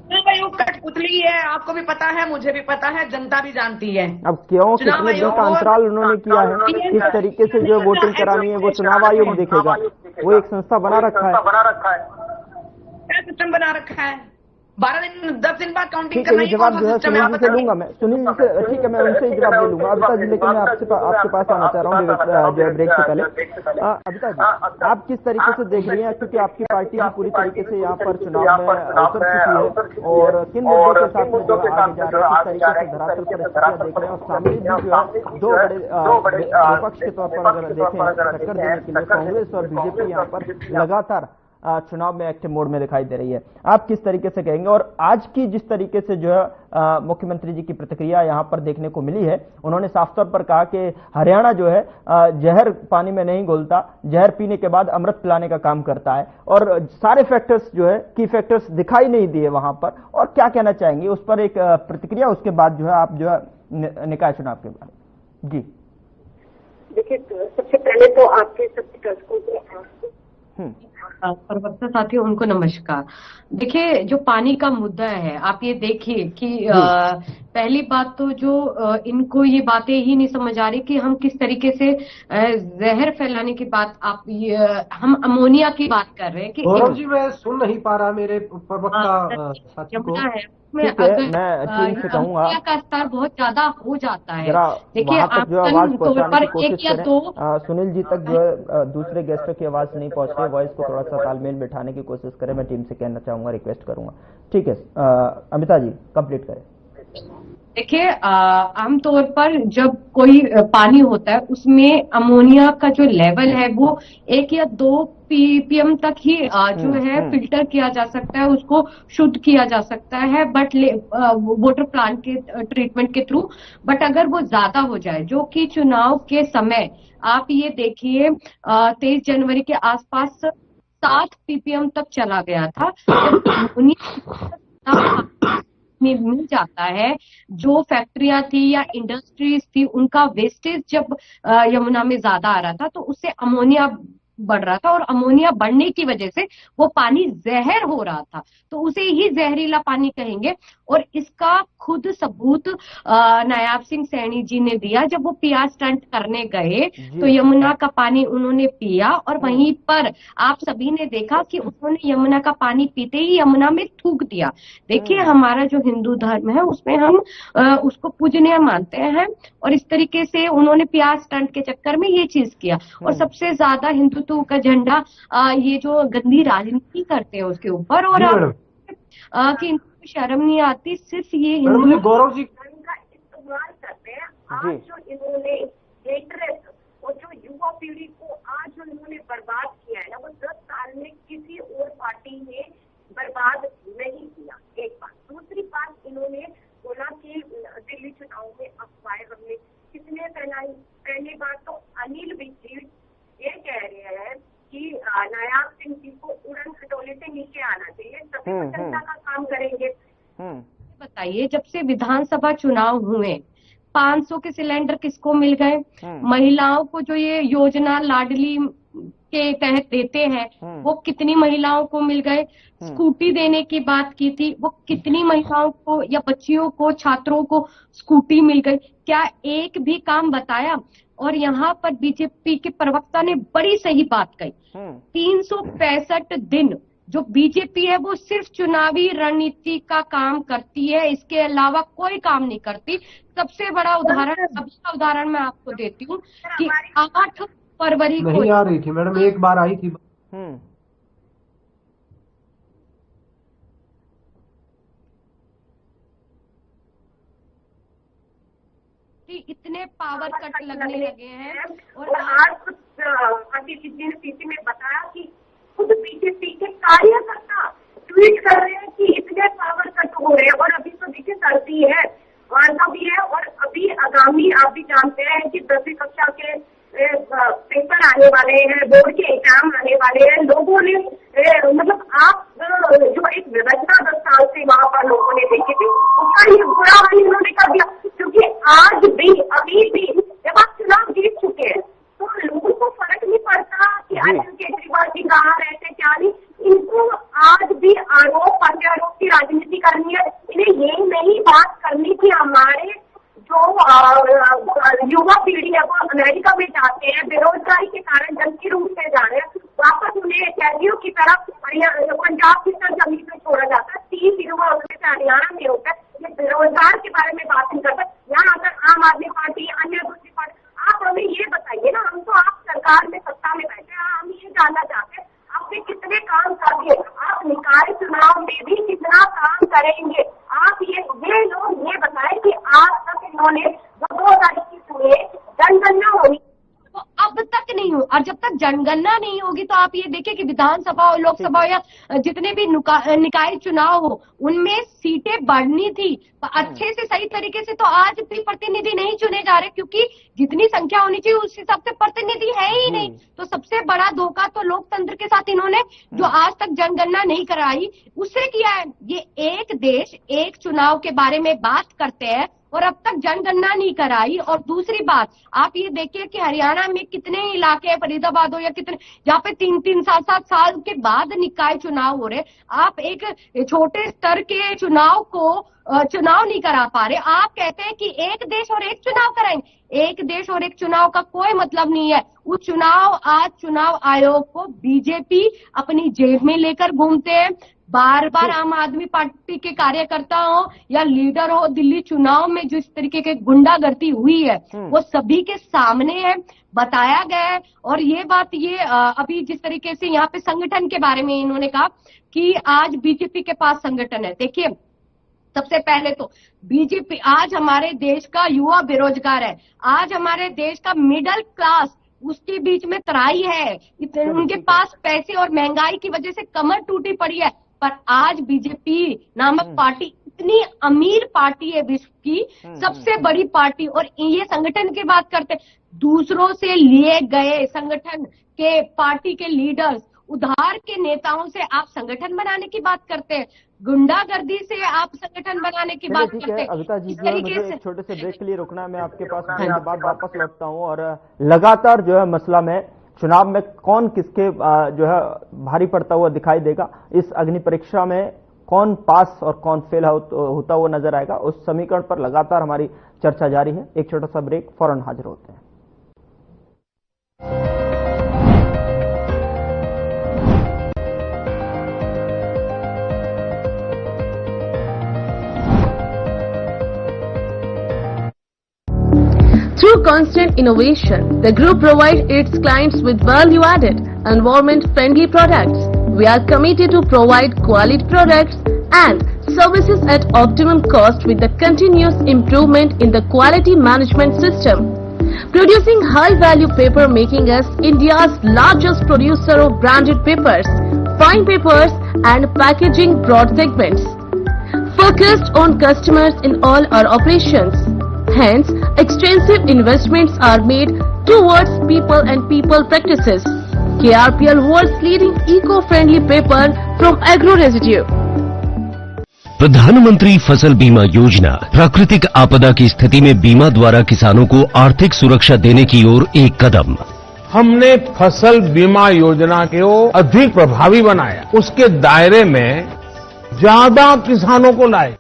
S6: चुनाव आयोग कठपुतली है, आपको भी पता है, मुझे भी पता है, जनता भी जानती है।
S1: अब क्यों कितने दिन का अंतराल उन्होंने किया है, किस तरीके से जो वोटिंग करानी है वो चुनाव आयोग देखेगा। वो एक संस्था बना रखा है।
S6: क्या सिस्टम बना रखा है? 12 दिन 10 दिन बाद काउंटिंग
S1: करना है। जवाब जो है सुनील जी से लूंगा मैं, सुनील जी से। ठीक है, मैं उनसे ही जवाब ले लूंगा। अबिता जी, लेकिन मैं आपके पास आना चाह रहा हूँ ब्रेक से पहले। अबिता जी, आप किस तरीके से देख रही हैं, क्योंकि आपकी पार्टी भी पूरी तरीके से यहाँ पर चुनाव में उतर चुकी है, और किन मुद्दों के साथ में जो आगे जा रहे हैं, किस तरीके से धरातल पर स्थितियां देख रहे हैं, और सामने भी जो है 2 बड़े विपक्ष के तौर पर अगर देखें टक्कर देने के लिए कांग्रेस और बीजेपी यहाँ पर लगातार चुनाव में एक्टिव मोड में दिखाई दे रही है। आप किस तरीके से कहेंगे? और आज की जिस तरीके से जो है मुख्यमंत्री जी की प्रतिक्रिया यहां पर देखने को मिली है, उन्होंने साफ तौर पर कहा कि हरियाणा जो है जहर पानी में नहीं घुलता, जहर पीने के बाद अमृत पिलाने का काम करता है, और सारे फैक्टर्स जो है की फैक्टर्स दिखाई नहीं दिए वहां पर। और क्या कहना चाहेंगे उस पर, एक प्रतिक्रिया, उसके बाद जो है आप जो है निकाय चुनाव के बारे में। जी
S5: देखिए, सबसे पहले तो आपके सबके दर्शकों को
S7: प्रवक्ता साथियों उनको नमस्कार। देखिए, जो पानी का मुद्दा है, आप ये देखिए कि पहली बात तो जो इनको ये बातें ही नहीं समझ आ रही कि हम किस तरीके से जहर फैलाने की बात, हम अमोनिया की बात कर रहे हैं कि
S4: गौरव जी मैं सुन नहीं पा रहा मेरे प्रवक्ता साथी को।
S1: मैं टीम से कहूंगा
S7: अमोनिया का स्तर बहुत ज्यादा हो जाता है।
S1: देखिए, आप जो आवाज पहुंचाने की कोशिश करें, सुनील जी तक जो है दूसरे गेस्टों की आवाज नहीं पहुंच रही, वॉइस को थोड़ा सा तालमेल बिठाने की कोशिश करें। मैं टीम से कहना चाहूंगा, रिक्वेस्ट करूंगा। ठीक है, अमिता जी कंप्लीट करें।
S7: देखिए, आमतौर पर जब कोई पानी होता है उसमें अमोनिया का जो लेवल है वो 1 या 2 ppm तक ही जो है फिल्टर किया जा सकता है, उसको शुद्ध किया जा सकता है, बट वाटर प्लांट के ट्रीटमेंट के थ्रू। बट अगर वो ज्यादा हो जाए, जो कि चुनाव के समय आप ये देखिए 23 जनवरी के आसपास 7 ppm तक चला गया था। मिल जाता है, जो फैक्ट्रियां थी या इंडस्ट्रीज थी उनका वेस्टेज जब यमुना में ज्यादा आ रहा था तो उससे अमोनिया बढ़ रहा था, और अमोनिया बढ़ने की वजह से वो पानी जहर हो रहा था, तो उसे ही जहरीला पानी कहेंगे। और इसका खुद सबूत नायाब सिंह सैनी जी ने दिया। जब वो पिया स्टंट करने गए तो यमुना का पानी उन्होंने पिया, और वहीं पर आप सभी ने देखा कि उन्होंने यमुना का पानी पीते ही यमुना में थूक दिया। देखिए, हमारा जो हिंदू धर्म है उसमें हम उसको पूजनीय मानते हैं, और इस तरीके से उन्होंने पिया स्टंट के चक्कर में ये चीज किया। और सबसे ज्यादा हिंदुत्व का झंडा ये जो गंदी राजनीति करते हैं उसके ऊपर, और कि इनको शर्म नहीं आती। सिर्फ ये हिंदू
S4: गौरव जी
S5: का इस्तेमाल करते हैं। आज जो इन्होंने हेटरेस और जो युवा पीढ़ी को आज जो इन्होंने बर्बाद किया है ना, वो 10 साल में किसी और पार्टी ने बर्बाद नहीं किया। एक बात। दूसरी बात, इन्होंने बोला कि दिल्ली चुनाव में अफवाहें हमने किसने फैलाई। पहली बात तो अनिल विज ये कह रहे हैं कि नायाब सिंह जी को उड़न खटोले से नीचे आना चाहिए, तभी वो जनता का काम करेंगे।
S7: बताइए, जब से विधानसभा चुनाव हुए 500 के सिलेंडर किसको मिल गए? महिलाओं को जो ये योजना लाडली के तहत देते हैं वो कितनी महिलाओं को मिल गए? स्कूटी देने की बात की थी, वो कितनी महिलाओं को या बच्चियों को, छात्रों को स्कूटी मिल गई? क्या एक भी काम बताया? और यहाँ पर बीजेपी के प्रवक्ता ने बड़ी सही बात कही, 365 दिन जो बीजेपी है वो सिर्फ चुनावी रणनीति का काम करती है, इसके अलावा कोई काम नहीं करती। सबसे बड़ा उदाहरण, अभी का उदाहरण मैं आपको देती हूँ कि 8 फरवरी को
S4: नहीं आ रही थी मैडम, एक बार आई थी।
S7: इतने पावर कट लगने लगे हैं।
S5: और आज कुछ अभी किसी ने पीसी में बताया कि खुद बीजेपी के कार्यकर्ता ट्वीट कर रहे हैं कि इतने पावर कट हो रहे हैं। और अभी तो देखिए सर्दी है, वार्ता भी है, और अभी आगामी आप भी जानते हैं कि 10वीं कक्षा के पेपर आने वाले हैं, बोर्ड के एग्जाम आने वाले हैं। लोगों ने मतलब आप जो एक व्यवस्था 10 साल से वहाँ पर लोगों ने देखी थी, उसका ये बुरा हाल इन्होंने कर दिया। क्योंकि आज भी, अभी भी जब आप चुनाव जीत चुके हैं तो लोगों को फर्क नहीं पड़ता कि अरविंद केजरीवाल जी कहाँ रहते क्या नहीं। इनको आज भी आरोप प्रत्यारोप की राजनीति करनी है। इन्हें ये नहीं बात करनी कि हमारे जो युवा पीढ़ी है वो अमेरिका में जाते हैं, बेरोजगारी के कारण जंगी रूप से जा रहे हैं, वापस उन्हें कैदियों की तरफ पंजाब की तरफ जमीन में छोड़ा जाता है। 30 युवा उसमें से हरियाणा में होता है। ये बेरोजगार के बारे में बात नहीं करता। यहाँ अगर आम आदमी पार्टी, अन्य दूसरी पार्टी, आप हमें ये बताइए ना, हम तो आप सरकार में, सत्ता में बैठे हैं, हम ये जानना चाहते हैं आपने कितने काम कर दिए, आप निकाय चुनाव में भी कितना काम करेंगे। आप ये लोग ये बताएं कि आज तक इन्होंने 2021 में जनगणना होनी
S7: तो अब तक नहीं हो, और जब तक जनगणना नहीं होगी तो आप ये देखिए कि विधानसभा और लोकसभा या जितने भी निकाय चुनाव हो उनमें सीटें बढ़नी थी अच्छे से, सही तरीके से। तो आज भी प्रतिनिधि नहीं चुने जा रहे क्योंकि जितनी संख्या होनी चाहिए उस हिसाब से प्रतिनिधि है ही नहीं। तो सबसे बड़ा धोखा तो लोकतंत्र के साथ इन्होंने, जो आज तक जनगणना नहीं कराई, उससे किया है। ये एक देश एक चुनाव के बारे में बात करते हैं और अब तक जनगणना नहीं कराई। और दूसरी बात, आप ये देखिए कि हरियाणा में कितने इलाके हैं, फरीदाबाद हो या कितने, जहाँ पे 3-3, 7-7 साल के बाद निकाय चुनाव हो रहे। आप एक छोटे स्तर के चुनाव को चुनाव नहीं करा पा रहे। आप कहते हैं कि एक देश और एक चुनाव कराएंगे। एक देश और एक चुनाव का कोई मतलब नहीं है। वो चुनाव, आज चुनाव आयोग को बीजेपी अपनी जेब में लेकर घूमते हैं। बार बार आम आदमी पार्टी के कार्यकर्ता हो या लीडर हो, दिल्ली चुनाव में जिस तरीके की गुंडागर्दी हुई है वो सभी के सामने है, बताया गया है। और ये बात, ये अभी जिस तरीके से यहाँ पे संगठन के बारे में इन्होंने कहा कि आज बीजेपी के पास संगठन है। देखिए, सबसे पहले तो बीजेपी आज हमारे देश का युवा बेरोजगार है, आज हमारे देश का मिडिल क्लास उसके बीच में तराई है। उनके पास पैसे और महंगाई की वजह से कमर टूटी पड़ी है। पर आज बीजेपी नामक पार्टी इतनी अमीर पार्टी है, विश्व की सबसे बड़ी पार्टी, और ये संगठन की बात करते हैं। दूसरों से लिए गए संगठन के पार्टी के लीडर्स, उधार के नेताओं से आप संगठन बनाने की बात करते हैं, गुंडागर्दी से आप संगठन बनाने की बात करते हैं।
S1: अविता जी, मुझे एक छोटे से ब्रेक के लिए रुकना है, मैं आपके पास ब्रेक के बाद वापस लौटता हूँ। और लगातार जो है मसला में चुनाव में कौन किसके जो है भारी पड़ता हुआ दिखाई देगा, इस अग्नि परीक्षा में कौन पास और कौन फेल होता हुआ नजर आएगा, उस समीकरण पर लगातार हमारी चर्चा जारी है। एक छोटा सा ब्रेक, फौरन हाजिर होते हैं।
S8: Through constant innovation, the group provides its clients with value-added, environment-friendly products. We are committed to provide quality products and services at optimum cost with the continuous improvement in the quality management system. Producing high-value paper making us India's largest producer of branded papers, fine papers and packaging broad segments. Focused on customers in all our operations. Hence, extensive investments are made towards people and people practices. KRPL world's leading eco-friendly paper from agro residue.
S9: प्रधानमंत्री फसल बीमा योजना प्राकृतिक आपदा की स्थिति में बीमा द्वारा किसानों को आर्थिक सुरक्षा देने की ओर एक कदम।
S2: हमने फसल बीमा योजना को अधिक प्रभावी बनाया, उसके दायरे में ज्यादा किसानों को लाए।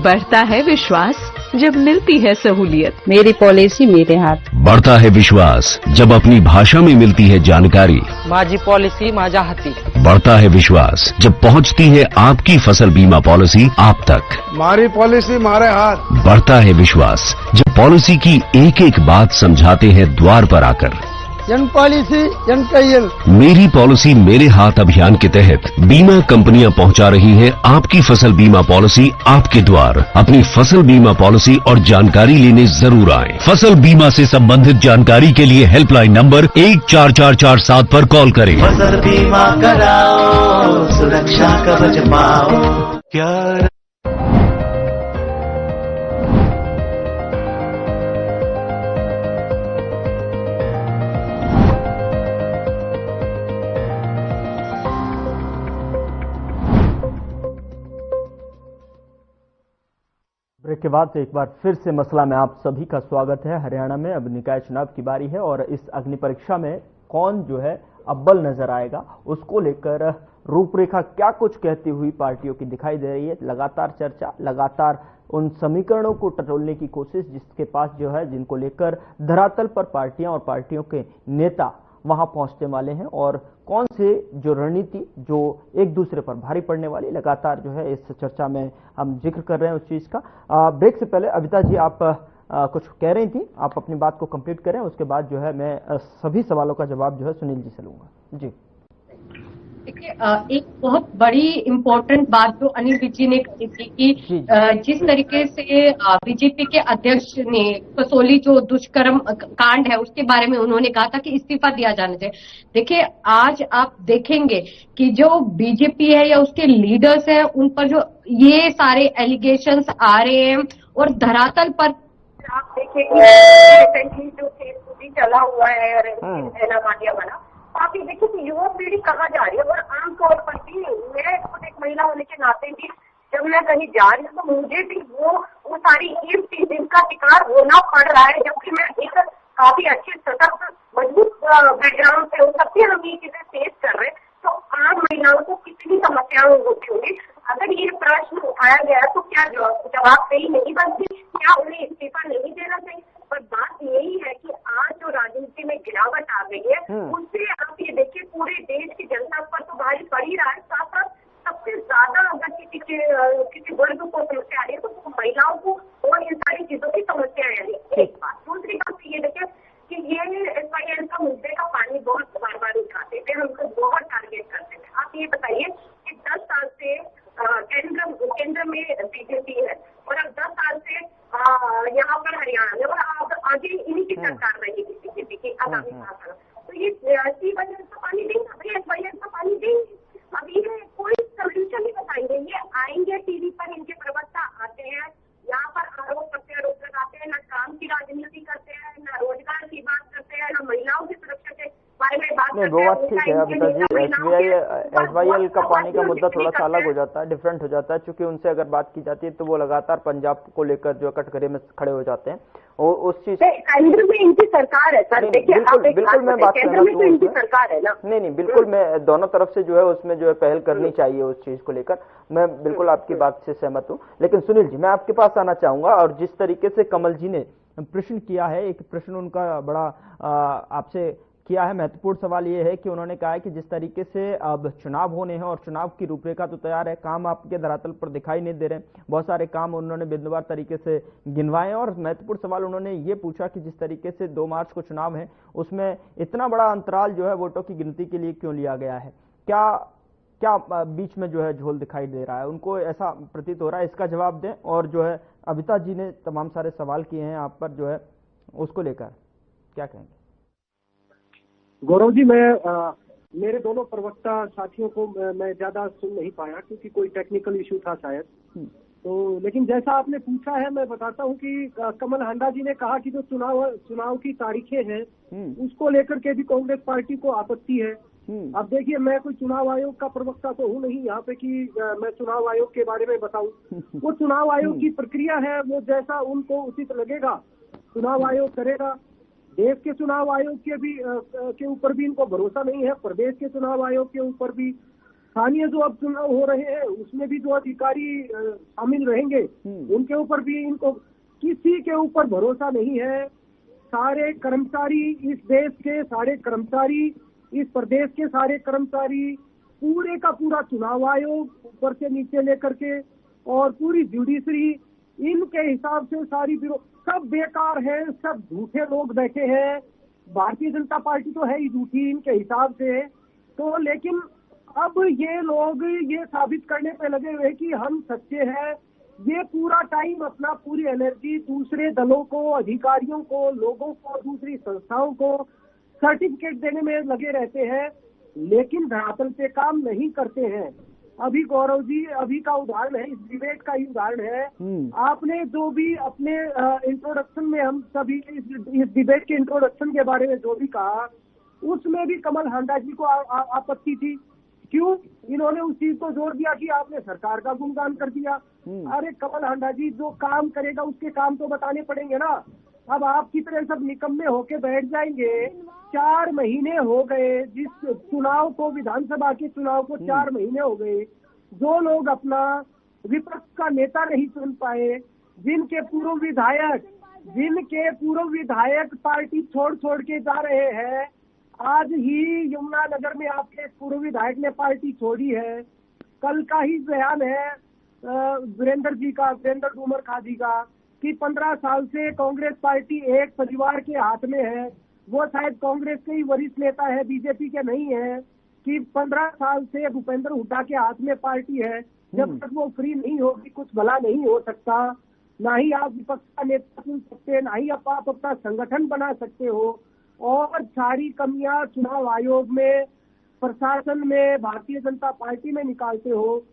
S10: बढ़ता है विश्वास जब मिलती है सहूलियत।
S11: मेरी पॉलिसी मेरे हाथ।
S9: बढ़ता है विश्वास जब अपनी भाषा में मिलती है जानकारी।
S10: माझी पॉलिसी माझा हाती।
S9: बढ़ता है विश्वास जब पहुंचती है आपकी फसल बीमा पॉलिसी आप तक।
S2: मारी पॉलिसी मारे हाथ।
S9: बढ़ता है विश्वास जब पॉलिसी की एक एक बात समझाते हैं द्वार पर आकर।
S10: जन पॉलिसी जन कहियल।
S9: मेरी पॉलिसी मेरे हाथ अभियान के तहत बीमा कंपनियां पहुंचा रही हैं आपकी फसल बीमा पॉलिसी आपके द्वार। अपनी फसल बीमा पॉलिसी और जानकारी लेने जरूर आएं। फसल बीमा से संबंधित जानकारी के लिए हेल्पलाइन नंबर 14447 पर कॉल करें।
S11: फसल बीमा कराओ, सुरक्षा कवच पाओ। क्या
S1: ब्रेक के बाद एक बार फिर से मसला में आप सभी का स्वागत है। हरियाणा में अब निकाय चुनाव की बारी है और इस अग्नि परीक्षा में कौन जो है अव्वल नजर आएगा उसको लेकर रूपरेखा क्या कुछ कहती हुई पार्टियों की दिखाई दे रही है। लगातार चर्चा, लगातार उन समीकरणों को टटोलने की कोशिश जिसके पास जो है, जिनको लेकर धरातल पर पार्टियां और पार्टियों के नेता वहां पहुंचने वाले हैं और कौन से जो रणनीति जो एक दूसरे पर भारी पड़ने वाली, लगातार जो है इस चर्चा में हम जिक्र कर रहे हैं उस चीज का। ब्रेक से पहले अविता जी आप कुछ कह रही थी, आप अपनी बात को कंप्लीट करें, उसके बाद जो है मैं सभी सवालों का जवाब जो है सुनील जी से लूंगा। जी
S7: देखिए, एक बहुत बड़ी इम्पोर्टेंट बात जो अनिल विज जी ने कही थी कि जिस तरीके से बीजेपी के अध्यक्ष ने कसौली जो दुष्कर्म कांड है उसके बारे में उन्होंने कहा था कि इस्तीफा दिया जाना चाहिए। देखिए, आज आप देखेंगे कि जो बीजेपी है या उसके लीडर्स हैं उन पर जो ये सारे एलिगेशंस आ रहे हैं और धरातल पर
S5: आप देखिए कि रिसेंटली जो केस चला हुआ है और मांडिया वाला, आप ये देखिए कि युवा पीढ़ी कहाँ जा रही है। और आमतौर पर भी मैं खुद एक महिला होने के नाते भी जब मैं कहीं जा रही हूँ तो मुझे भी वो सारी चीज का शिकार होना पड़ रहा है, जबकि मैं एक काफी अच्छे सतर्क मजबूत बैकग्राउंड से सबसे हम ये चीजें फेस कर रहे हैं। तो आम महिलाओं को कितनी समस्याएं होती होंगी। अगर ये प्रश्न उठाया गया तो क्या जवाब सही नहीं बनती, क्या उन्हें इस्तीफा नहीं देना चाहिए। पर बात यही है कि आज जो राजनीति में गिरावट आ गई है उससे आप ये देखिए पूरे देश की जनता पर तो भारी पड़ ही रहा है। साथ साथ सबसे ज्यादा अगर किसी वर्ग को समस्या आ रही है तो महिलाओं को और इन सारी चीजों की समस्या आ रही है। एक बात, दूसरी बात ये देखिए कि ये SYL का मुद्दे का पानी बहुत बार बार उठाते थे, हमको बहुत टारगेट करते थे। आप ये बताइए कि 10 साल से केंद्र में बीजेपी है और अब 10 साल से यहाँ पर हरियाणा में, और अब आगे इन्हीं की सरकार रहेगी बीजेपी की आगामी 5 साल। तो ये SYL का पानी देंगे, भाई SYL का पानी देंगे। अब ये कोई सोल्यूशन नहीं बताएंगे। ये आएंगे टीवी पर, इनके प्रवक्ता आते हैं, यहाँ पर आरोप प्रत्यारोप लगाते हैं, ना काम की राजनीति करते हैं, ना रोजगार की बात करते हैं, ना महिलाओं की सुरक्षा के बारे में बात करते हैं।
S1: वो बात ठीक है अविता जी, SYL का पानी का मुद्दा थोड़ा सा अलग हो जाता है, डिफरेंट हो जाता है, क्योंकि उनसे अगर बात की जाती है तो वो लगातार पंजाब को लेकर जो कटघरे में खड़े हो जाते हैं। और उस चीज
S5: केंद्र में इनकी सरकार है सर, देखिए
S1: बिल्कुल मैं बात
S5: केंद्र में तो इनकी सरकार है ना।
S1: नहीं बिल्कुल, मैं दोनों तरफ से जो है उसमें जो है पहल करनी चाहिए उस चीज को लेकर, मैं बिल्कुल आपकी बात से सहमत हूं। लेकिन सुनील जी, मैं आपके पास आना चाहूंगा और जिस तरीके से कमल जी ने प्रश्न किया है, एक प्रश्न उनका बड़ा आपसे किया है, महत्वपूर्ण सवाल ये है कि उन्होंने कहा है कि जिस तरीके से अब चुनाव होने हैं और चुनाव की रूपरेखा तो तैयार है, काम आपके धरातल पर दिखाई नहीं दे रहे, बहुत सारे काम उन्होंने बिंदुवार तरीके से गिनवाए हैं। और महत्वपूर्ण सवाल उन्होंने ये पूछा कि जिस तरीके से 2 मार्च को चुनाव है उसमें इतना बड़ा अंतराल जो है वोटों की गिनती के लिए क्यों लिया गया है, क्या बीच में जो है झोल दिखाई दे रहा है, उनको ऐसा प्रतीत हो रहा है, इसका जवाब दें। और जो है अविता जी ने तमाम सारे सवाल किए हैं आप पर, जो है उसको लेकर क्या कहेंगे?
S3: गौरव जी, मेरे दोनों प्रवक्ता साथियों को मैं ज्यादा सुन नहीं पाया क्योंकि कोई टेक्निकल इशू था शायद। तो लेकिन जैसा आपने पूछा है मैं बताता हूं कि कमल हांडा जी ने कहा कि जो चुनाव की तारीखें हैं उसको लेकर के भी कांग्रेस पार्टी को आपत्ति है। अब देखिए, मैं कोई चुनाव आयोग का प्रवक्ता तो हूँ नहीं यहाँ पे कि मैं चुनाव आयोग के बारे में बताऊं। वो चुनाव आयोग की प्रक्रिया है, वो जैसा उनको उचित लगेगा चुनाव आयोग करेगा। देश के चुनाव आयोग के ऊपर भी इनको भरोसा नहीं है, प्रदेश के चुनाव आयोग के ऊपर भी, स्थानीय जो अब चुनाव हो रहे हैं उसमें भी जो अधिकारी शामिल रहेंगे उनके ऊपर भी इनको किसी के ऊपर भरोसा नहीं है। सारे कर्मचारी, इस देश के सारे कर्मचारी, इस प्रदेश के सारे कर्मचारी, पूरे का पूरा चुनाव आयोग ऊपर से नीचे लेकर के और पूरी जुडिशरी, इनके हिसाब से सारी ब्यूरो सब बेकार है, सब झूठे लोग बैठे हैं। भारतीय जनता पार्टी तो है ही झूठी इनके हिसाब से। तो लेकिन अब ये लोग ये साबित करने पे लगे हुए कि हम सच्चे हैं। ये पूरा टाइम अपना पूरी एनर्जी दूसरे दलों को, अधिकारियों को, लोगों को, दूसरी संस्थाओं को सर्टिफिकेट देने में लगे रहते हैं, लेकिन धरातल पे काम नहीं करते हैं। अभी गौरव जी अभी का उदाहरण है, इस डिबेट का ही उदाहरण है। आपने जो भी अपने इंट्रोडक्शन में, हम सभी इस डिबेट के इंट्रोडक्शन के बारे में जो भी कहा, उसमें भी कमल हांडा जी को आपत्ति थी। क्यों? इन्होंने उस चीज को जोड़ दिया कि आपने सरकार का गुणगान कर दिया। अरे कमल हांडा जी, जो काम करेगा उसके काम तो बताने पड़ेंगे ना। अब आप की तरह सब निकम्मे होके बैठ जाएंगे। 4 महीने हो गए जिस चुनाव को, विधानसभा के चुनाव को 4 महीने हो गए। जो लोग अपना विपक्ष का नेता नहीं चुन पाए, जिनके पूर्व विधायक पार्टी छोड़ के जा रहे हैं। आज ही यमुनानगर में आपके पूर्व विधायक ने पार्टी छोड़ी है। कल का ही बयान है वीरेंद्र डूमर खा जी का कि 15 साल से कांग्रेस पार्टी एक परिवार के हाथ में है। वो शायद कांग्रेस के ही वरिष्ठ नेता है, बीजेपी के नहीं है। कि 15 साल से भूपेंद्र हुड्डा के हाथ में पार्टी है। जब तक वो फ्री नहीं होगी कुछ भला नहीं हो सकता। ना ही आप विपक्ष का नेता चुन सकते, ना ही आप अपना संगठन बना सकते हो। और सारी कमियां चुनाव आयोग में, प्रशासन में, भारतीय जनता पार्टी में निकालते हो।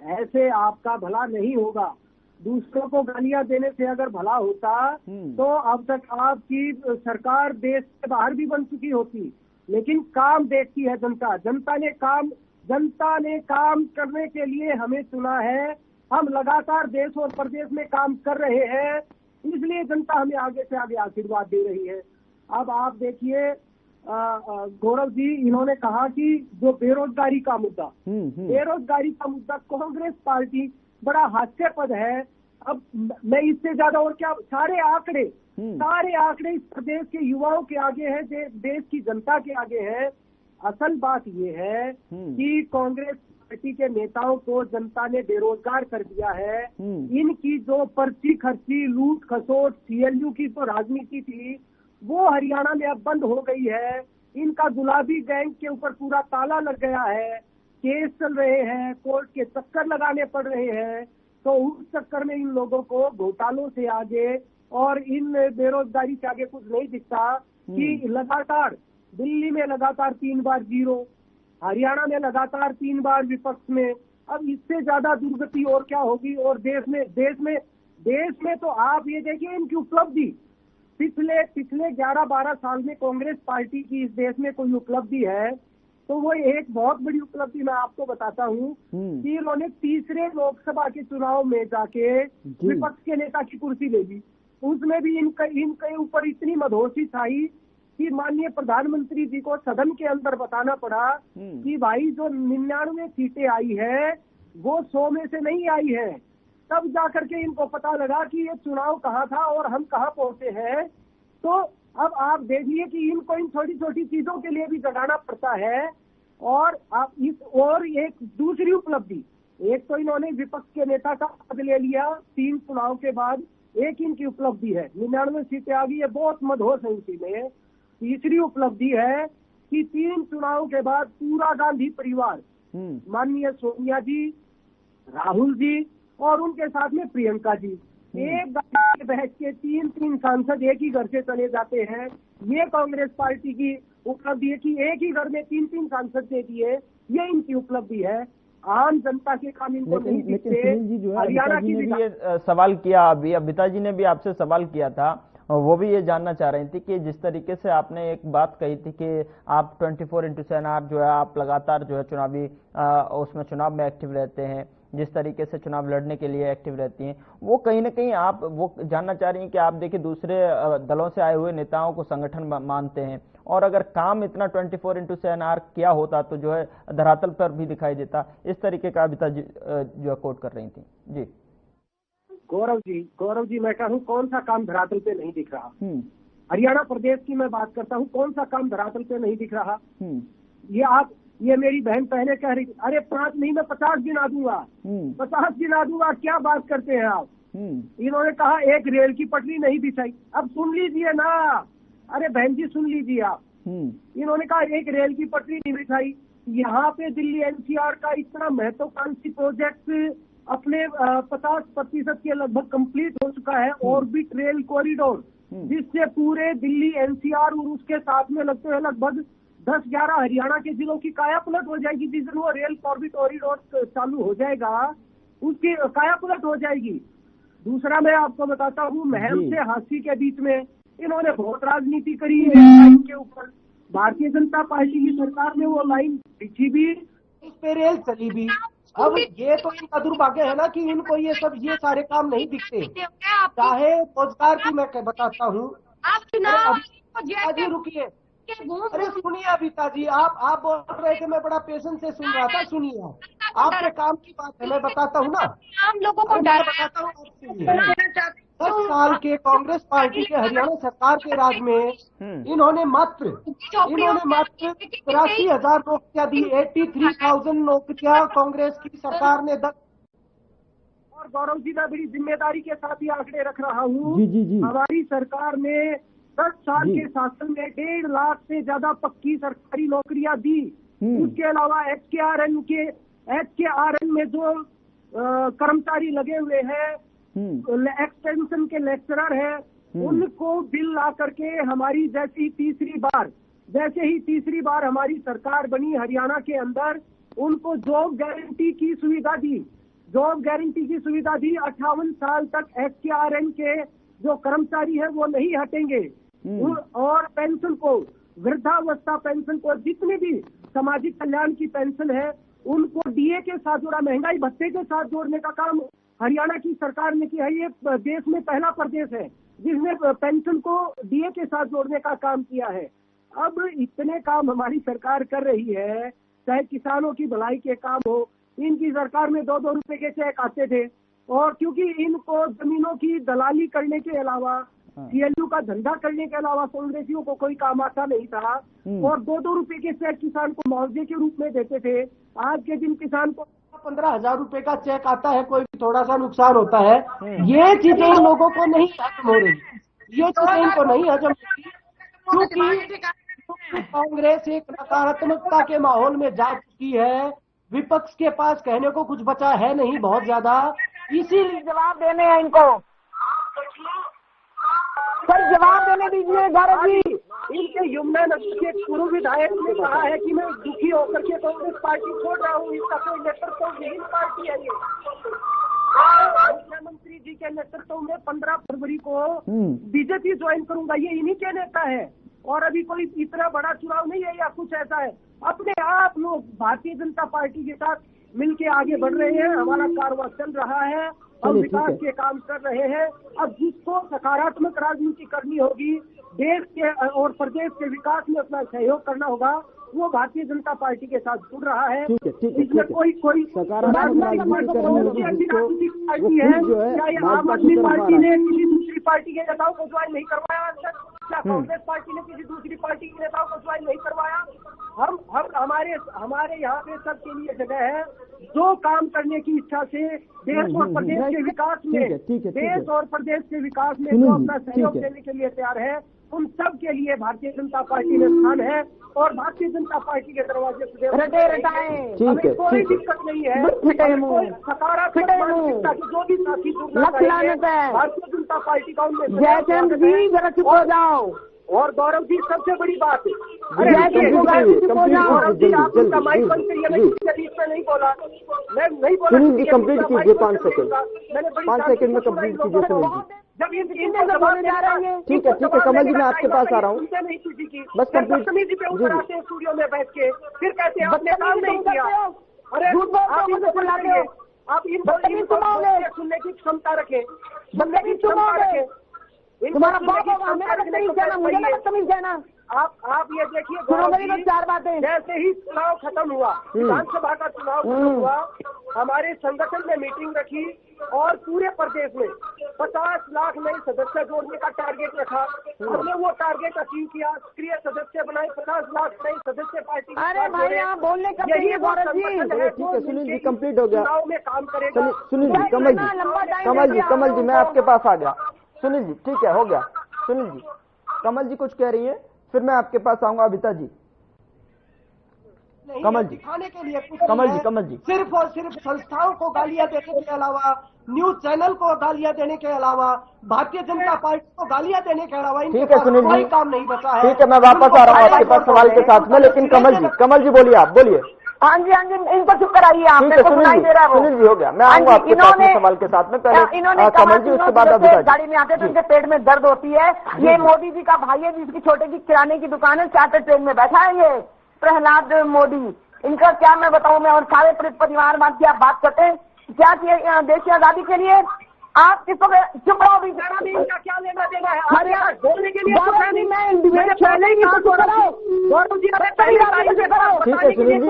S3: ऐसे आपका भला नहीं होगा। दूसरों को गालियां देने से अगर भला होता तो अब तक आपकी सरकार देश से बाहर भी बन चुकी होती। लेकिन काम देखती है जनता। जनता ने काम करने के लिए हमें चुना है। हम लगातार देश और प्रदेश में काम कर रहे हैं, इसलिए जनता हमें आगे से आगे आशीर्वाद दे रही है। अब आप देखिए गौरव जी, इन्होंने कहा कि जो बेरोजगारी का मुद्दा, कांग्रेस पार्टी बड़ा हास्यास्पद है। अब मैं इससे ज्यादा और क्या, सारे आंकड़े इस प्रदेश के युवाओं के आगे हैं, देश की जनता के आगे है। असल बात ये है कि कांग्रेस पार्टी के नेताओं को जनता ने बेरोजगार कर दिया है। इनकी जो पर्ची खर्ची, लूट खसोट, CLU की तो राजनीति थी, वो हरियाणा में अब बंद हो गई है। इनका गुलाबी गैंग के ऊपर पूरा ताला लग गया है। केस चल रहे हैं, कोर्ट के चक्कर लगाने पड़ रहे हैं। तो उस चक्कर में इन लोगों को घोटालों से आगे और इन बेरोजगारी से आगे कुछ नहीं दिखता कि लगातार दिल्ली में लगातार 3 बार 0, हरियाणा में लगातार 3 बार विपक्ष में। अब इससे ज्यादा दुर्गति और क्या होगी। और देश में तो आप ये देखिए इनकी उपलब्धि, पिछले 11-12 साल में कांग्रेस पार्टी की इस देश में कोई उपलब्धि है तो वो एक बहुत बड़ी उपलब्धि मैं आपको बताता हूँ कि इन्होंने तीसरे लोकसभा के चुनाव में जाके विपक्ष के नेता की कुर्सी ले ली। उसमें भी इनके ऊपर इतनी मदहोशी छाई कि माननीय प्रधानमंत्री जी को सदन के अंदर बताना पड़ा कि भाई जो 99 सीटें आई है वो 100 में से नहीं आई है। तब जाकर के इनको पता लगा कि ये चुनाव कहाँ था और हम कहाँ पहुंचे हैं। तो अब आप देखिए कि इनको इन छोटी छोटी चीजों के लिए भी जगाना पड़ता है। और आप एक दूसरी उपलब्धि, एक तो इन्होंने विपक्ष के नेता का पद ले लिया 3 चुनाव के बाद, एक इनकी उपलब्धि है 99 सीटें आ गई है, बहुत मदहोश है उसी में। तीसरी उपलब्धि है कि 3 चुनाव के बाद पूरा गांधी परिवार, माननीय सोनिया जी, राहुल जी और उनके साथ में प्रियंका जी, एक गाड़ी में बैठ के 3 सांसद एक ही घर से चले जाते हैं। ये कांग्रेस पार्टी की उपलब्धि है कि एक ही घर में 3 सांसद दे दिए, ये इनकी उपलब्धि है। आम जनता के काम इनको नहीं दिखते।
S1: हरियाणा की भी ये सवाल किया, अभी अभिता जी ने भी आपसे सवाल किया था, वो भी ये जानना चाह रही थी कि जिस तरीके से आपने एक बात कही थी कि आप 24/7 आवर जो है आप लगातार जो है चुनावी उसमें चुनाव में एक्टिव रहते हैं, जिस तरीके से चुनाव लड़ने के लिए एक्टिव रहती हैं, वो कहीं ना कहीं आप वो जानना चाह रही हैं कि आप देखिए दूसरे दलों से आए हुए नेताओं को संगठन मानते हैं और अगर काम इतना 24/7 आवर किया होता तो जो है धरातल पर भी दिखाई देता। इस तरीके का अभिता जी जो कोट कर रही थी। जी
S3: गौरव जी मैं कहूँ कौन सा काम धरातल पे नहीं दिख रहा। हरियाणा प्रदेश की मैं बात करता हूँ, कौन सा काम धरातल पे नहीं दिख रहा? ये मेरी बहन पहले कह रही, अरे 5 नहीं मैं 50 गिना दूंगा, 50 गिना दूंगा, क्या बात करते हैं आप? इन्होंने कहा एक रेल की पटरी नहीं बिछाई। अब सुन लीजिए ना, अरे बहन जी सुन लीजिए आप। इन्होंने कहा एक रेल की पटरी नहीं बिछाई। यहाँ पे दिल्ली एनसीआर का इतना महत्वाकांक्षी प्रोजेक्ट अपने 50% के लगभग कंप्लीट हो चुका है, ऑर्बिट रेल कॉरिडोर, जिससे पूरे दिल्ली एनसीआर और उसके साथ में लगते हैं लगभग 10-11 हरियाणा के जिलों की कायापलट हो जाएगी। जिस दिन वो रेल ऑर्बिट कॉरिडोर चालू हो जाएगा उसकी कायापलट हो जाएगी। दूसरा मैं आपको बताता हूँ, महम से हांसी के बीच में इन्होंने बहुत राजनीति करी है लाइन के ऊपर। भारतीय जनता पार्टी की सरकार में वो लाइन बिछी भी,
S4: उस पे रेल चली भी। अब ये तो इनका दुर्भाग्य है ना कि इनको ये सारे काम नहीं दिखते। चाहे रोजगार की मैं बताता हूँ, रुकिए, अरे सुनिए अबिता जी, आप बोल रहे थे, मैं बड़ा पेशेंस से सुन रहा था। सुनिए, आपके काम की बात है, मैं बताता हूँ ना,
S7: आम लोगों को
S4: बताता हूँ। 10 साल के कांग्रेस पार्टी के हरियाणा सरकार के राज में इन्होंने मात्र 83,000 नौकरियां दी। 83,000 नौकरियां कांग्रेस की सरकार ने और गौरव जी, मैं बड़ी जिम्मेदारी के साथ ये आंकड़े रख रहा हूँ। हमारी सरकार ने 10 साल के शासन में 1.5 लाख से ज्यादा पक्की सरकारी नौकरियां दी। उसके अलावा HKRN में जो कर्मचारी लगे हुए हैं, एक्सटेंशन के लेक्चरर हैं, उनको बिल ला करके हमारी जैसे ही तीसरी बार हमारी सरकार बनी हरियाणा के अंदर, उनको जॉब गारंटी की सुविधा दी। 58 साल तक HKRN के जो कर्मचारी है वो नहीं हटेंगे। और पेंशन को, वृद्धावस्था पेंशन को, जितनी भी सामाजिक कल्याण की पेंशन है उनको DA के साथ जोड़ा, महंगाई भत्ते के साथ जोड़ने का काम हरियाणा की सरकार ने किया है। ये देश में पहला प्रदेश है जिसने पेंशन को DA के साथ जोड़ने का काम किया है। अब इतने काम हमारी सरकार कर रही है, चाहे किसानों की भलाई के काम हो। इनकी सरकार में 2-2 रुपए के चेक आते थे, और क्योंकि इनको जमीनों की दलाली करने के अलावा, CLU का धंधा करने के अलावा कांग्रेसियों को कोई काम आता नहीं था, और 2-2 रुपए के चेक किसान को मुआवजे के रूप में देते थे। आज के दिन किसान को 15,000 रुपए का चेक आता है, कोई भी थोड़ा सा नुकसान होता है। ये चीजें इन लोगों को नहीं हजम हो रही, ये चीजें इनको नहीं हजम हो रही, क्योंकि कांग्रेस एक नकारात्मकता के माहौल में जा चुकी है। विपक्ष के पास कहने को कुछ बचा है नहीं बहुत ज्यादा, इसीलिए
S5: जवाब देने हैं इनको। सर जवाब देने दीजिए गौरव जी।
S3: इनके यमुना नगर के पूर्व विधायक ने कहा है कि मैं दुखी होकर के कांग्रेस पार्टी छोड़ रहा हूँ, इसका कोई नेतृत्व विहीन पार्टी है ये। मुख्यमंत्री जी के नेतृत्व में 15 फरवरी को बीजेपी ज्वाइन करूंगा, ये इन्हीं के नेता है। और अभी कोई इतना बड़ा चुनाव नहीं है या कुछ ऐसा है, अपने आप लोग भारतीय जनता पार्टी के साथ मिलके आगे बढ़ रहे हैं। हमारा कारवां चल रहा है, हम विकास के काम कर रहे हैं। अब जिसको सकारात्मक राजनीति करनी होगी, देश के और प्रदेश के विकास में अपना सहयोग करना होगा, वो भारतीय जनता पार्टी के साथ जुड़ रहा है। इसमें कोई पार्टी है क्या ये आम आदमी पार्टी ने किसी दूसरी पार्टी के नेताओं को ज्वाइन नहीं करवाया? क्या कांग्रेस पार्टी ने किसी दूसरी पार्टी के नेताओं को ज्वाइन नहीं करवाया? हम हमारे यहाँ पे सबके लिए जगह है। जो काम करने की इच्छा से देश और प्रदेश के विकास में, देश और प्रदेश के विकास में जो अपना सहयोग देने के लिए तैयार है, उन सब के लिए भारतीय जनता पार्टी में स्थान है। और भारतीय जनता पार्टी के दरवाजे से हमें कोई दिक्कत नहीं है। सकारात्मक मानसिकता के जो भी साथी जुड़ना चाहिए भारतीय जनता पार्टी का उनमें।
S5: जयचंद जी जरा चुप हो जाओ।
S3: और गौरव जी सबसे बड़ी बात, अरे गौरव जी आप उनका माइक बंद करिए। मैं किसी के बीच में नहीं बोला, मैं नहीं बोला।
S10: कंप्लीट कीजिए 5 सेकंड,
S3: मैंने
S10: 5 सेकंड में कंप्लीट कीजिए सुनील जी।
S3: जब इनके जमाने जा रहे हैं,
S10: ठीक है कमल जी, मैं आपके पास आ रहा हूँ,
S3: नहीं किसी की
S10: बस कंप्लीट
S3: जी पे ऊपर आते हैं स्टूडियो में बैठ के, फिर कहते हैं आपने काम नहीं किया। अरे आप इन सुनने की क्षमता रखें, सुनने की क्षमता रखें।
S5: तुम्हारा बाप होगा, मेरा बदतमीज कहना, मुझे ना बदतमीज कहना।
S3: आप ये देखिए,
S5: सुनो मेरी तो 4 बातें।
S3: जैसे ही चुनाव खत्म हुआ, विधानसभा का चुनाव खत्म हुआ, हमारे संगठन ने मीटिंग रखी और पूरे प्रदेश में 50 लाख नए सदस्य जोड़ने का टारगेट रखा। हमने वो टारगेट अचीव किया, सक्रिय सदस्य बनाए, 50 लाख नए सदस्य पार्टी।
S5: अरे भाई आप बोलने का
S3: यही
S10: ठीक है सुनील जी, कंप्लीट हो गया।
S3: चुनाव में काम करेगा।
S10: सुनील जी, कमल जी मैं आपके पास आ गया। सुनील जी ठीक है, हो गया। सुनील जी, कमल जी कुछ कह रही है, फिर मैं आपके पास आऊंगा। अभिता जी, कमल जी,
S4: दिखाने के लिए कुछ
S10: कमल जी
S4: सिर्फ और सिर्फ संस्थाओं को गालियां देने के अलावा, न्यूज चैनल को गालियां देने के अलावा, भारतीय जनता पार्टी को गालियां देने के अलावा
S10: ठीक है सुनील जी,
S4: काम नहीं बचा है।
S10: ठीक है, मैं वापस आ रहा हूँ आपके पास सवाल के साथ में। लेकिन कमल जी बोलिए, आप बोलिए।
S5: हाँ जी इनको चुप कराइए आप।
S10: ठीक है सुनील जी हो गया, मैं आऊंगा आपके पास में सवाल के साथ में। पहले
S5: इन्होंने
S10: कमल जी, उसके बाद अभिता जी।
S5: गाड़ी में आते तो उनके पेट में दर्द होती है। ये मोदी जी का भाई है जिसकी छोटे की किराने की दुकान है, चार्टर ट्रेन में बैठा है ये प्रहलाद मोदी। इनका क्या मैं बताऊं, मैं और सारे परिवारवाद की आप बात करते हैं, क्या किए देश की आजादी के लिए। आप किसको चुप रहो भी,
S3: इनका क्या लेना देना है?
S5: बोलने के लिए
S10: ठीक है सुनील जी,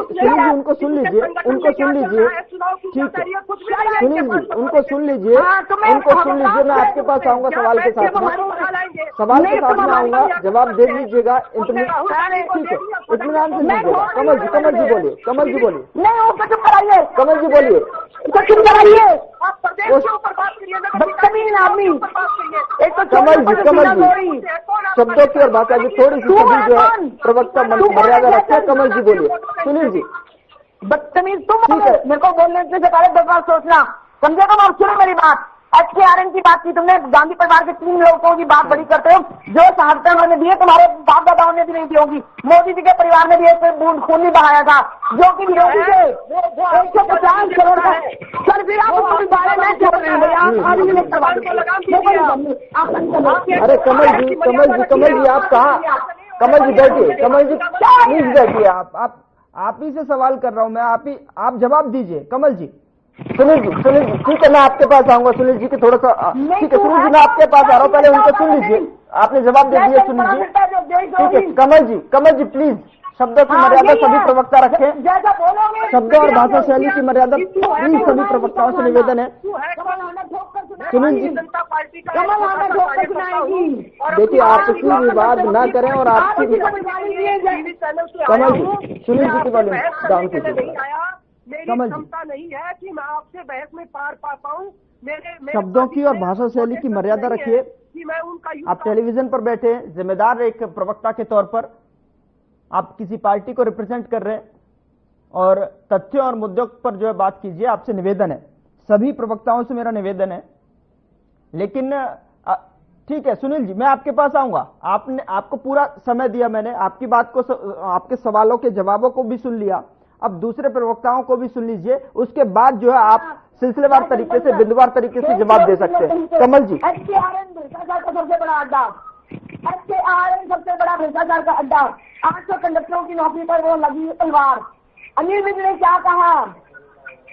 S10: उनको सुन लीजिए, ठीक है सुनील जी उनको सुन लीजिए, मैं आपके पास आऊंगा सवाल के साथ में आऊंगा, जवाब दे दीजिएगा। ठीक है, इत्मीनान से लीजिएगा। कमल जी बोलिए।
S5: नहीं उसको चुप कराइए,
S10: कमल जी बोलिए।
S5: चुप कराइए।
S3: आप प्रदेश के ऊपर बात करिए,
S5: बदतमीज आदमी। एक तो
S10: कमल जी शब्दों की और भाषा की थोड़ी सी सभी जो है प्रवक्ता मर्यादा रखते हैं। कमल जी बोलिए। सुनील जी,
S5: बदतमीज तुम हो, मेरे को बोलने से पहले 10 बार सोचना, कम से कम आप सुनो मेरी बात। HKRN की बात की तुमने, गांधी परिवार के 3 लोगों की बात बड़ी करते हो, जो शहादतें उन्होंने दी है तुम्हारे बाप दादाओं ने भी नहीं दी होगी। मोदी जी के परिवार ने भी एक बूंद खून नहीं बहाया था, जो कि विरोधी थे। 150 करोड़ का सर, फिर आप उसके बारे में छोड़ रहे हैं।
S10: अरे कमल जी आप कहाँ? कमल जी बैठिए, प्लीज बैठिए। आप ही से सवाल कर रहा हूँ मैं, आप जवाब दीजिए। कमल जी, सुनील जी ठीक है, मैं आपके पास आऊंगा। सुनील जी की थोड़ा सा ठीक है, सुनील जी मैं आपके पास आ रहा हूँ, पहले उनको सुन लीजिए। आपने जवाब दे दिया सुनील जी, ठीक है। कमल जी प्लीज शब्दों की मर्यादा सभी प्रवक्ता रखें। शब्दों और भाषा शैली की मर्यादा प्लीज सभी प्रवक्ताओं से निवेदन है। सुनील जी देखिए, आप इसमें विवाद न करें और आपकी कमल जी, सुनील जी की वॉल्यूम डाउन कीजिए।
S3: मेरी क्षमता नहीं है कि मैं आपसे बहस में पार पा पाऊं। मेरे
S10: शब्दों की और भाषा शैली की मर्यादा रखिए।
S3: कि मैं उनका
S10: आप टेलीविजन पर बैठे, जिम्मेदार एक प्रवक्ता के तौर पर आप किसी पार्टी को रिप्रेजेंट कर रहे हैं और तथ्यों और मुद्दों पर जो है बात कीजिए। आपसे निवेदन है, सभी प्रवक्ताओं से मेरा निवेदन है। लेकिन ठीक है सुनील जी, मैं आपके पास आऊंगा। आपको पूरा समय दिया मैंने, आपकी बात को, आपके सवालों के जवाबों को भी सुन लिया। अब दूसरे प्रवक्ताओं को भी सुन लीजिए, उसके बाद जो है आप सिलसिलेवार तरीके से, बिंदुवार तरीके से जवाब दे सकते हैं। कमल जी,
S5: HKRN भ्रष्टाचार का सबसे बड़ा अड्डा, HKRN सबसे बड़ा भ्रष्टाचार का अड्डा। 800 कंडक्टरों की नौकरी पर वो लगी तलवार। अनिल विज ने क्या कहा,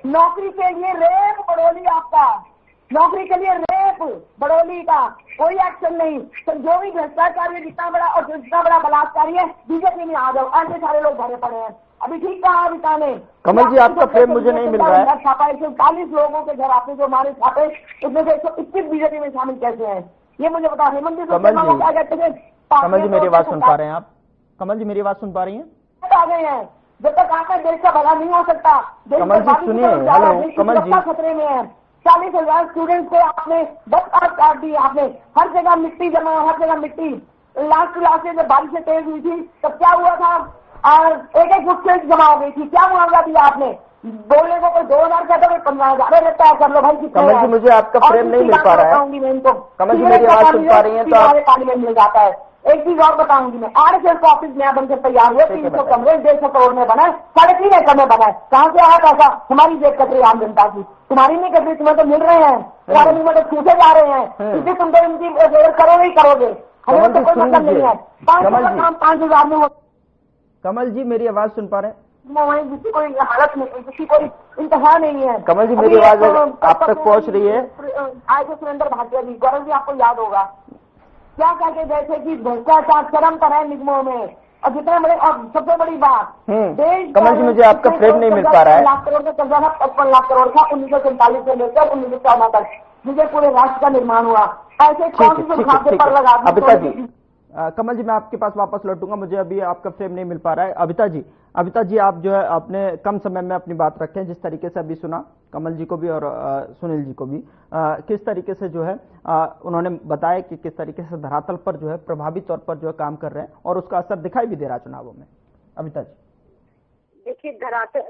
S5: नौकरी के लिए रेप बड़ोली, आपका नौकरी के लिए रेप बड़ोली का कोई एक्शन नहीं। तो जो भी भ्रष्टाचार है, जितना बड़ा और जितना बड़ा बलात्कारी है, बीजेपी में आ जाओ, ऐसे सारे लोग भरे पड़े हैं। अभी ठीक कहा अभिता ने।
S10: कमल जी आपका फ्रेम मुझे नहीं मिल रहा है।
S5: छापा 140 लोगों के घर आपने जो हमारे छापे, उसमें से 121 बीजेपी में शामिल कैसे हैं, ये मुझे बताओ। हेमंत
S10: कमल जी मेरी आवाज सुन पा रहे हैं आप? कमल जी मेरी आवाज सुन पा रही हैं?
S5: आ गए हैं, जब तक आपका देश का भला नहीं हो सकता।
S10: कमल जी सुनिए, हेलो कमल जी,
S5: खतरे में है। 40,000 स्टूडेंट को आपने 10 काट दी, आपने हर जगह मिट्टी जमा, हर जगह मिट्टी। लास्ट में जब बारिशें तेज हुई थी तब क्या हुआ था, और एक फुट से जमा हो गई थी। क्या मुआवजा दिया आपने? बोलने को कोई 2,000 कहता है, 15,000 रहता है। कर लो भाई,
S10: कमल जी मुझे आपका फ्रेम नहीं मिल पा रहा है। कमल जी मेरी आवाज सुन पा रही है तो
S5: पार्लियामेंट मिल जाता है। एक चीज और बताऊंगी मैं, RSS का ऑफिस नया बनकर तैयार हुआ, 300 कमरे 150 करोड़ में बना है, 3.5 एकड़ में बना है। कहाँ से आया पैसा? हमारी जेब कट रही आम जनता की, तुम्हारी नहीं कट रही। तुम्हें तो मिल रहे हैं, तुम्हारे मुंह में तो छूटे जा रहे हैं, इसलिए तुम तो इनकी करोगे ही करोगे। हमें तो कोई मतलब नहीं है। 5,000 में हो।
S10: कमल जी मेरी आवाज सुन पा रहे हैं?
S5: किसी कोई हालत नहीं, किसी कोई इंतहा नहीं है।
S10: कमल जी मेरी आवाज आप तक पहुंच रही है?
S5: आए थे सुरेंद्र भाटिया जी, गौरव जी आपको याद होगा, क्या कहके गए थे कि भ्रष्टाचार चरम पर है निगमों में, और जितने बड़े, और सबसे बड़ी बात, देश
S10: कमल जी मुझे आपका फ्रेम नहीं मिल पा रहा है।
S5: लाख करोड़ का कर्जा था, 55 लाख करोड़ था 1947 से लेकर 1914 तक, जिसे पूरे राष्ट्र का निर्माण हुआ। ऐसे कौन से खाते पर लगा?
S10: अबिता जी, कमल जी मैं आपके पास वापस लौटूंगा, मुझे अभी आपका फ्रेम नहीं मिल पा रहा है। अबिता जी आप जो है अपने कम समय में अपनी बात रखें। जिस तरीके से अभी सुना कमल जी को भी और सुनील जी को भी, किस तरीके से जो है उन्होंने बताया कि किस तरीके से धरातल पर जो है प्रभावी तौर पर जो है काम कर रहे हैं और उसका असर दिखाई भी दे रहा है चुनावों में। अबिता जी
S12: देखिए, धरातल,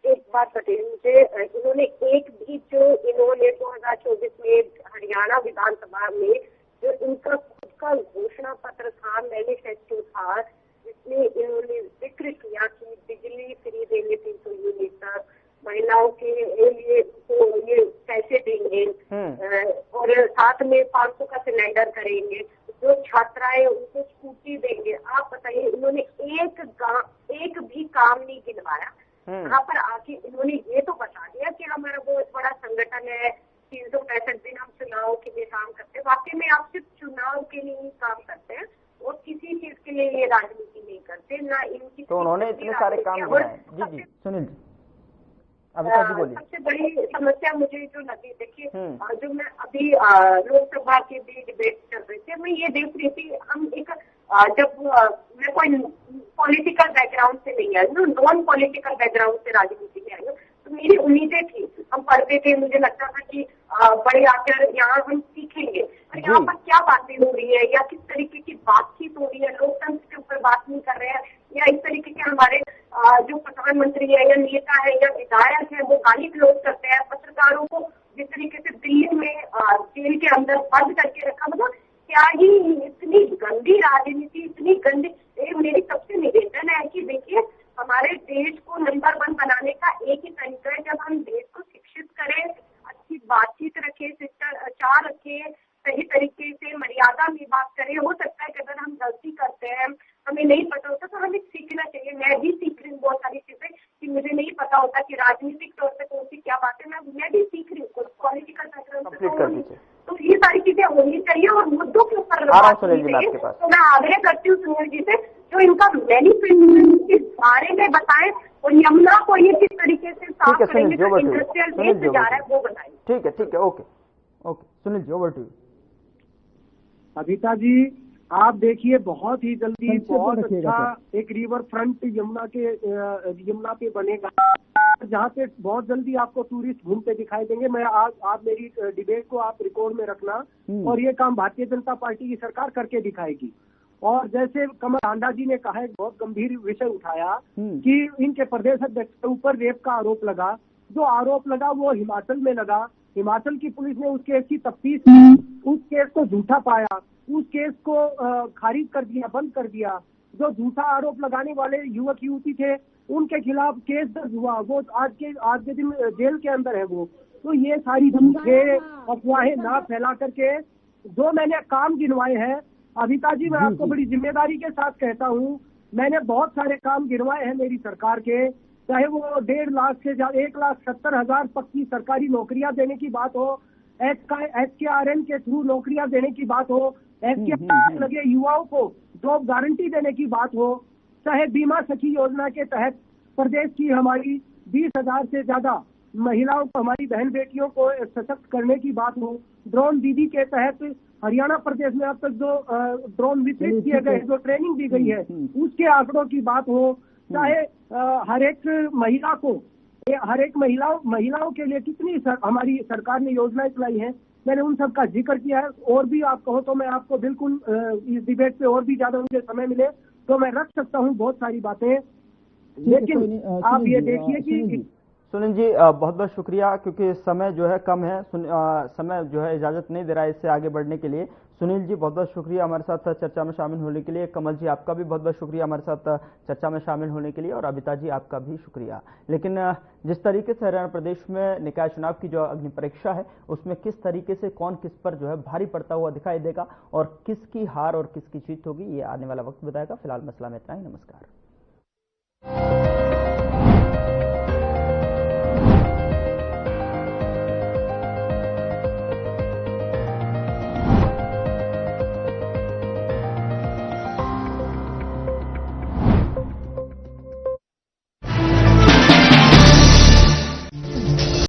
S12: एक बात बताइए मुझे, इन्होंने एक भी जो इन्होंने 2024 में हरियाणा विधानसभा में जो इनका खुद का घोषणा पत्र था, मैनिफेस्टो था, जिसमें इन्होंने जिक्र किया कि बिजली फ्री देंगे 300 यूनिट तक, महिलाओं के लिए तो ये पैसे देंगे और साथ में 500 का सिलेंडर करेंगे, जो छात्राएं उनको स्कूटी देंगे। आप बताइए, इन्होंने एक भी काम नहीं गिनवाया। यहाँ पर आके इन्होंने ये तो बता दिया कि हमारा बहुत बड़ा संगठन है, 365 दिन हम चुनाव के लिए काम करते हैं। वाकई में आप सिर्फ चुनाव के लिए ही काम करते हैं और किसी चीज के लिए ये राजनीति नहीं करते, ना इनकी।
S10: तो उन्होंने इतने सारे काम गिनाए। जी सुनील जी, अबिता जी बोलिए।
S12: सबसे बड़ी समस्या मुझे जो लगी, देखिए जो मैं अभी लोकसभा के भी डिबेट चल रहे थे, मैं ये देख रही थी, हम एक जब मैं कोई पॉलिटिकल बैकग्राउंड से नहीं आई हूँ, नॉन पॉलिटिकल बैकग्राउंड से राजनीति में आई हूँ, तो मेरी उम्मीदें थी, हम पढ़ते थे, मुझे लगता था कि बड़े आकर यहाँ हम सीखेंगे, और यहाँ पर क्या बातें हो रही है या किस तरीके की बातचीत हो रही है, लोकतंत्र के ऊपर बात नहीं कर रहे हैं, या इस तरीके के हमारे जो प्रधानमंत्री है या नेता है या विधायक है वो गाली गलौज करते हैं पत्रकारों को, जिस तरीके से दिल्ली में जेल के अंदर बंद करके रखा, मतलब क्या ही इतनी गंदी राजनीति, इतनी गंदी। मेरी सबसे निवेदन है कि देखिए, हमारे देश को नंबर 1 बनाने का एक ही तरीका है, जब हम देश को शिक्षित करें, अच्छी बातचीत रखें, शिष्टाचार रखें, सही तरीके से मर्यादा में बात करें। हो सकता है कि अगर हम गलती करते हैं, हमें नहीं पता होता, तो हमें सीखना चाहिए। मैं भी सीख रही हूँ बहुत सारी चीजें कि मुझे नहीं पता होता कि राजनीतिक तौर पर कौन सी क्या बात है, मैं भी सीख रही हूँ पॉलिटिकल बैकग्राउंड से, तो ये सारी चीजें होनी चाहिए और मुद्दों के ऊपर तो मैं आग्रह करती हूँ सुनील जी से, जो इनका मैनिफेस्टो के बारे में बताएं और यमुना को ये किस तरीके से साफ करेंगे, इंडस्ट्रियल बेस जा रहा है वो बताएं।
S10: ठीक है, okay Sunil ji, over to you.
S4: Abita ji आप देखिए, बहुत ही जल्दी बहुत अच्छा एक रिवर फ्रंट यमुना पे बनेगा, जहाँ पे बहुत जल्दी आपको टूरिस्ट घूमते दिखाई देंगे। मैं आज आप मेरी डिबेट को आप रिकॉर्ड में रखना, और ये काम भारतीय जनता पार्टी की सरकार करके दिखाएगी। और जैसे कमल हांडा जी ने कहा, एक बहुत गंभीर विषय उठाया कि इनके प्रदेश अध्यक्ष के ऊपर रेप का आरोप लगा। जो आरोप लगा वो हिमाचल में लगा, हिमाचल की पुलिस ने उस केस की तफ्तीश की, उस केस को झूठा पाया, उस केस को खारिज कर दिया, बंद कर दिया। जो झूठा आरोप लगाने वाले युवक युवती थे उनके खिलाफ केस दर्ज हुआ, वो आज के दिन जेल के अंदर है वो। तो ये सारी झूठे अफवाहें ना फैला करके जो मैंने काम गिनवाए हैं, अबिता जी मैं आपको बड़ी जिम्मेदारी के साथ कहता हूँ, मैंने बहुत सारे काम गिनवाए हैं मेरी सरकार के, चाहे वो 1.5 लाख से 1,70,000 पक्की सरकारी नौकरियां देने की बात हो, SKRN के थ्रू नौकरियां देने की बात हो, SKRN लगे युवाओं को जॉब गारंटी देने की बात हो, चाहे बीमा सखी योजना के तहत प्रदेश की हमारी 20,000 से ज्यादा महिलाओं को, हमारी बहन बेटियों को सशक्त करने की बात हो, ड्रोन दीदी के तहत हरियाणा प्रदेश में अब तक जो ड्रोन वितरित किए गए, जो ट्रेनिंग दी गई है उसके आंकड़ों की बात हो, चाहे हर एक महिलाओं के लिए कितनी हमारी सरकार ने योजनाएं चलाई हैं, मैंने उन सब का जिक्र किया है। और भी आप कहो तो मैं आपको बिल्कुल इस डिबेट पे और भी ज्यादा मुझे समय मिले तो मैं रख सकता हूं बहुत सारी बातें, लेकिन आप ये देखिए कि
S10: सुनील जी बहुत बहुत शुक्रिया, क्योंकि समय जो है कम है, समय जो है इजाजत नहीं दे रहा है इससे आगे बढ़ने के लिए। सुनील जी बहुत बहुत शुक्रिया हमारे साथ चर्चा में शामिल होने के लिए। कमल जी आपका भी बहुत बहुत शुक्रिया हमारे साथ चर्चा में शामिल होने के लिए, और अबिता जी आपका भी शुक्रिया। लेकिन जिस तरीके से हरियाणा प्रदेश में निकाय चुनाव की जो अग्नि परीक्षा है उसमें किस तरीके से कौन किस पर जो है भारी पड़ता हुआ दिखाई देगा और किसकी हार और किसकी जीत होगी, ये आने वाला वक्त बताएगा। फिलहाल मसला में इतना ही, नमस्कार।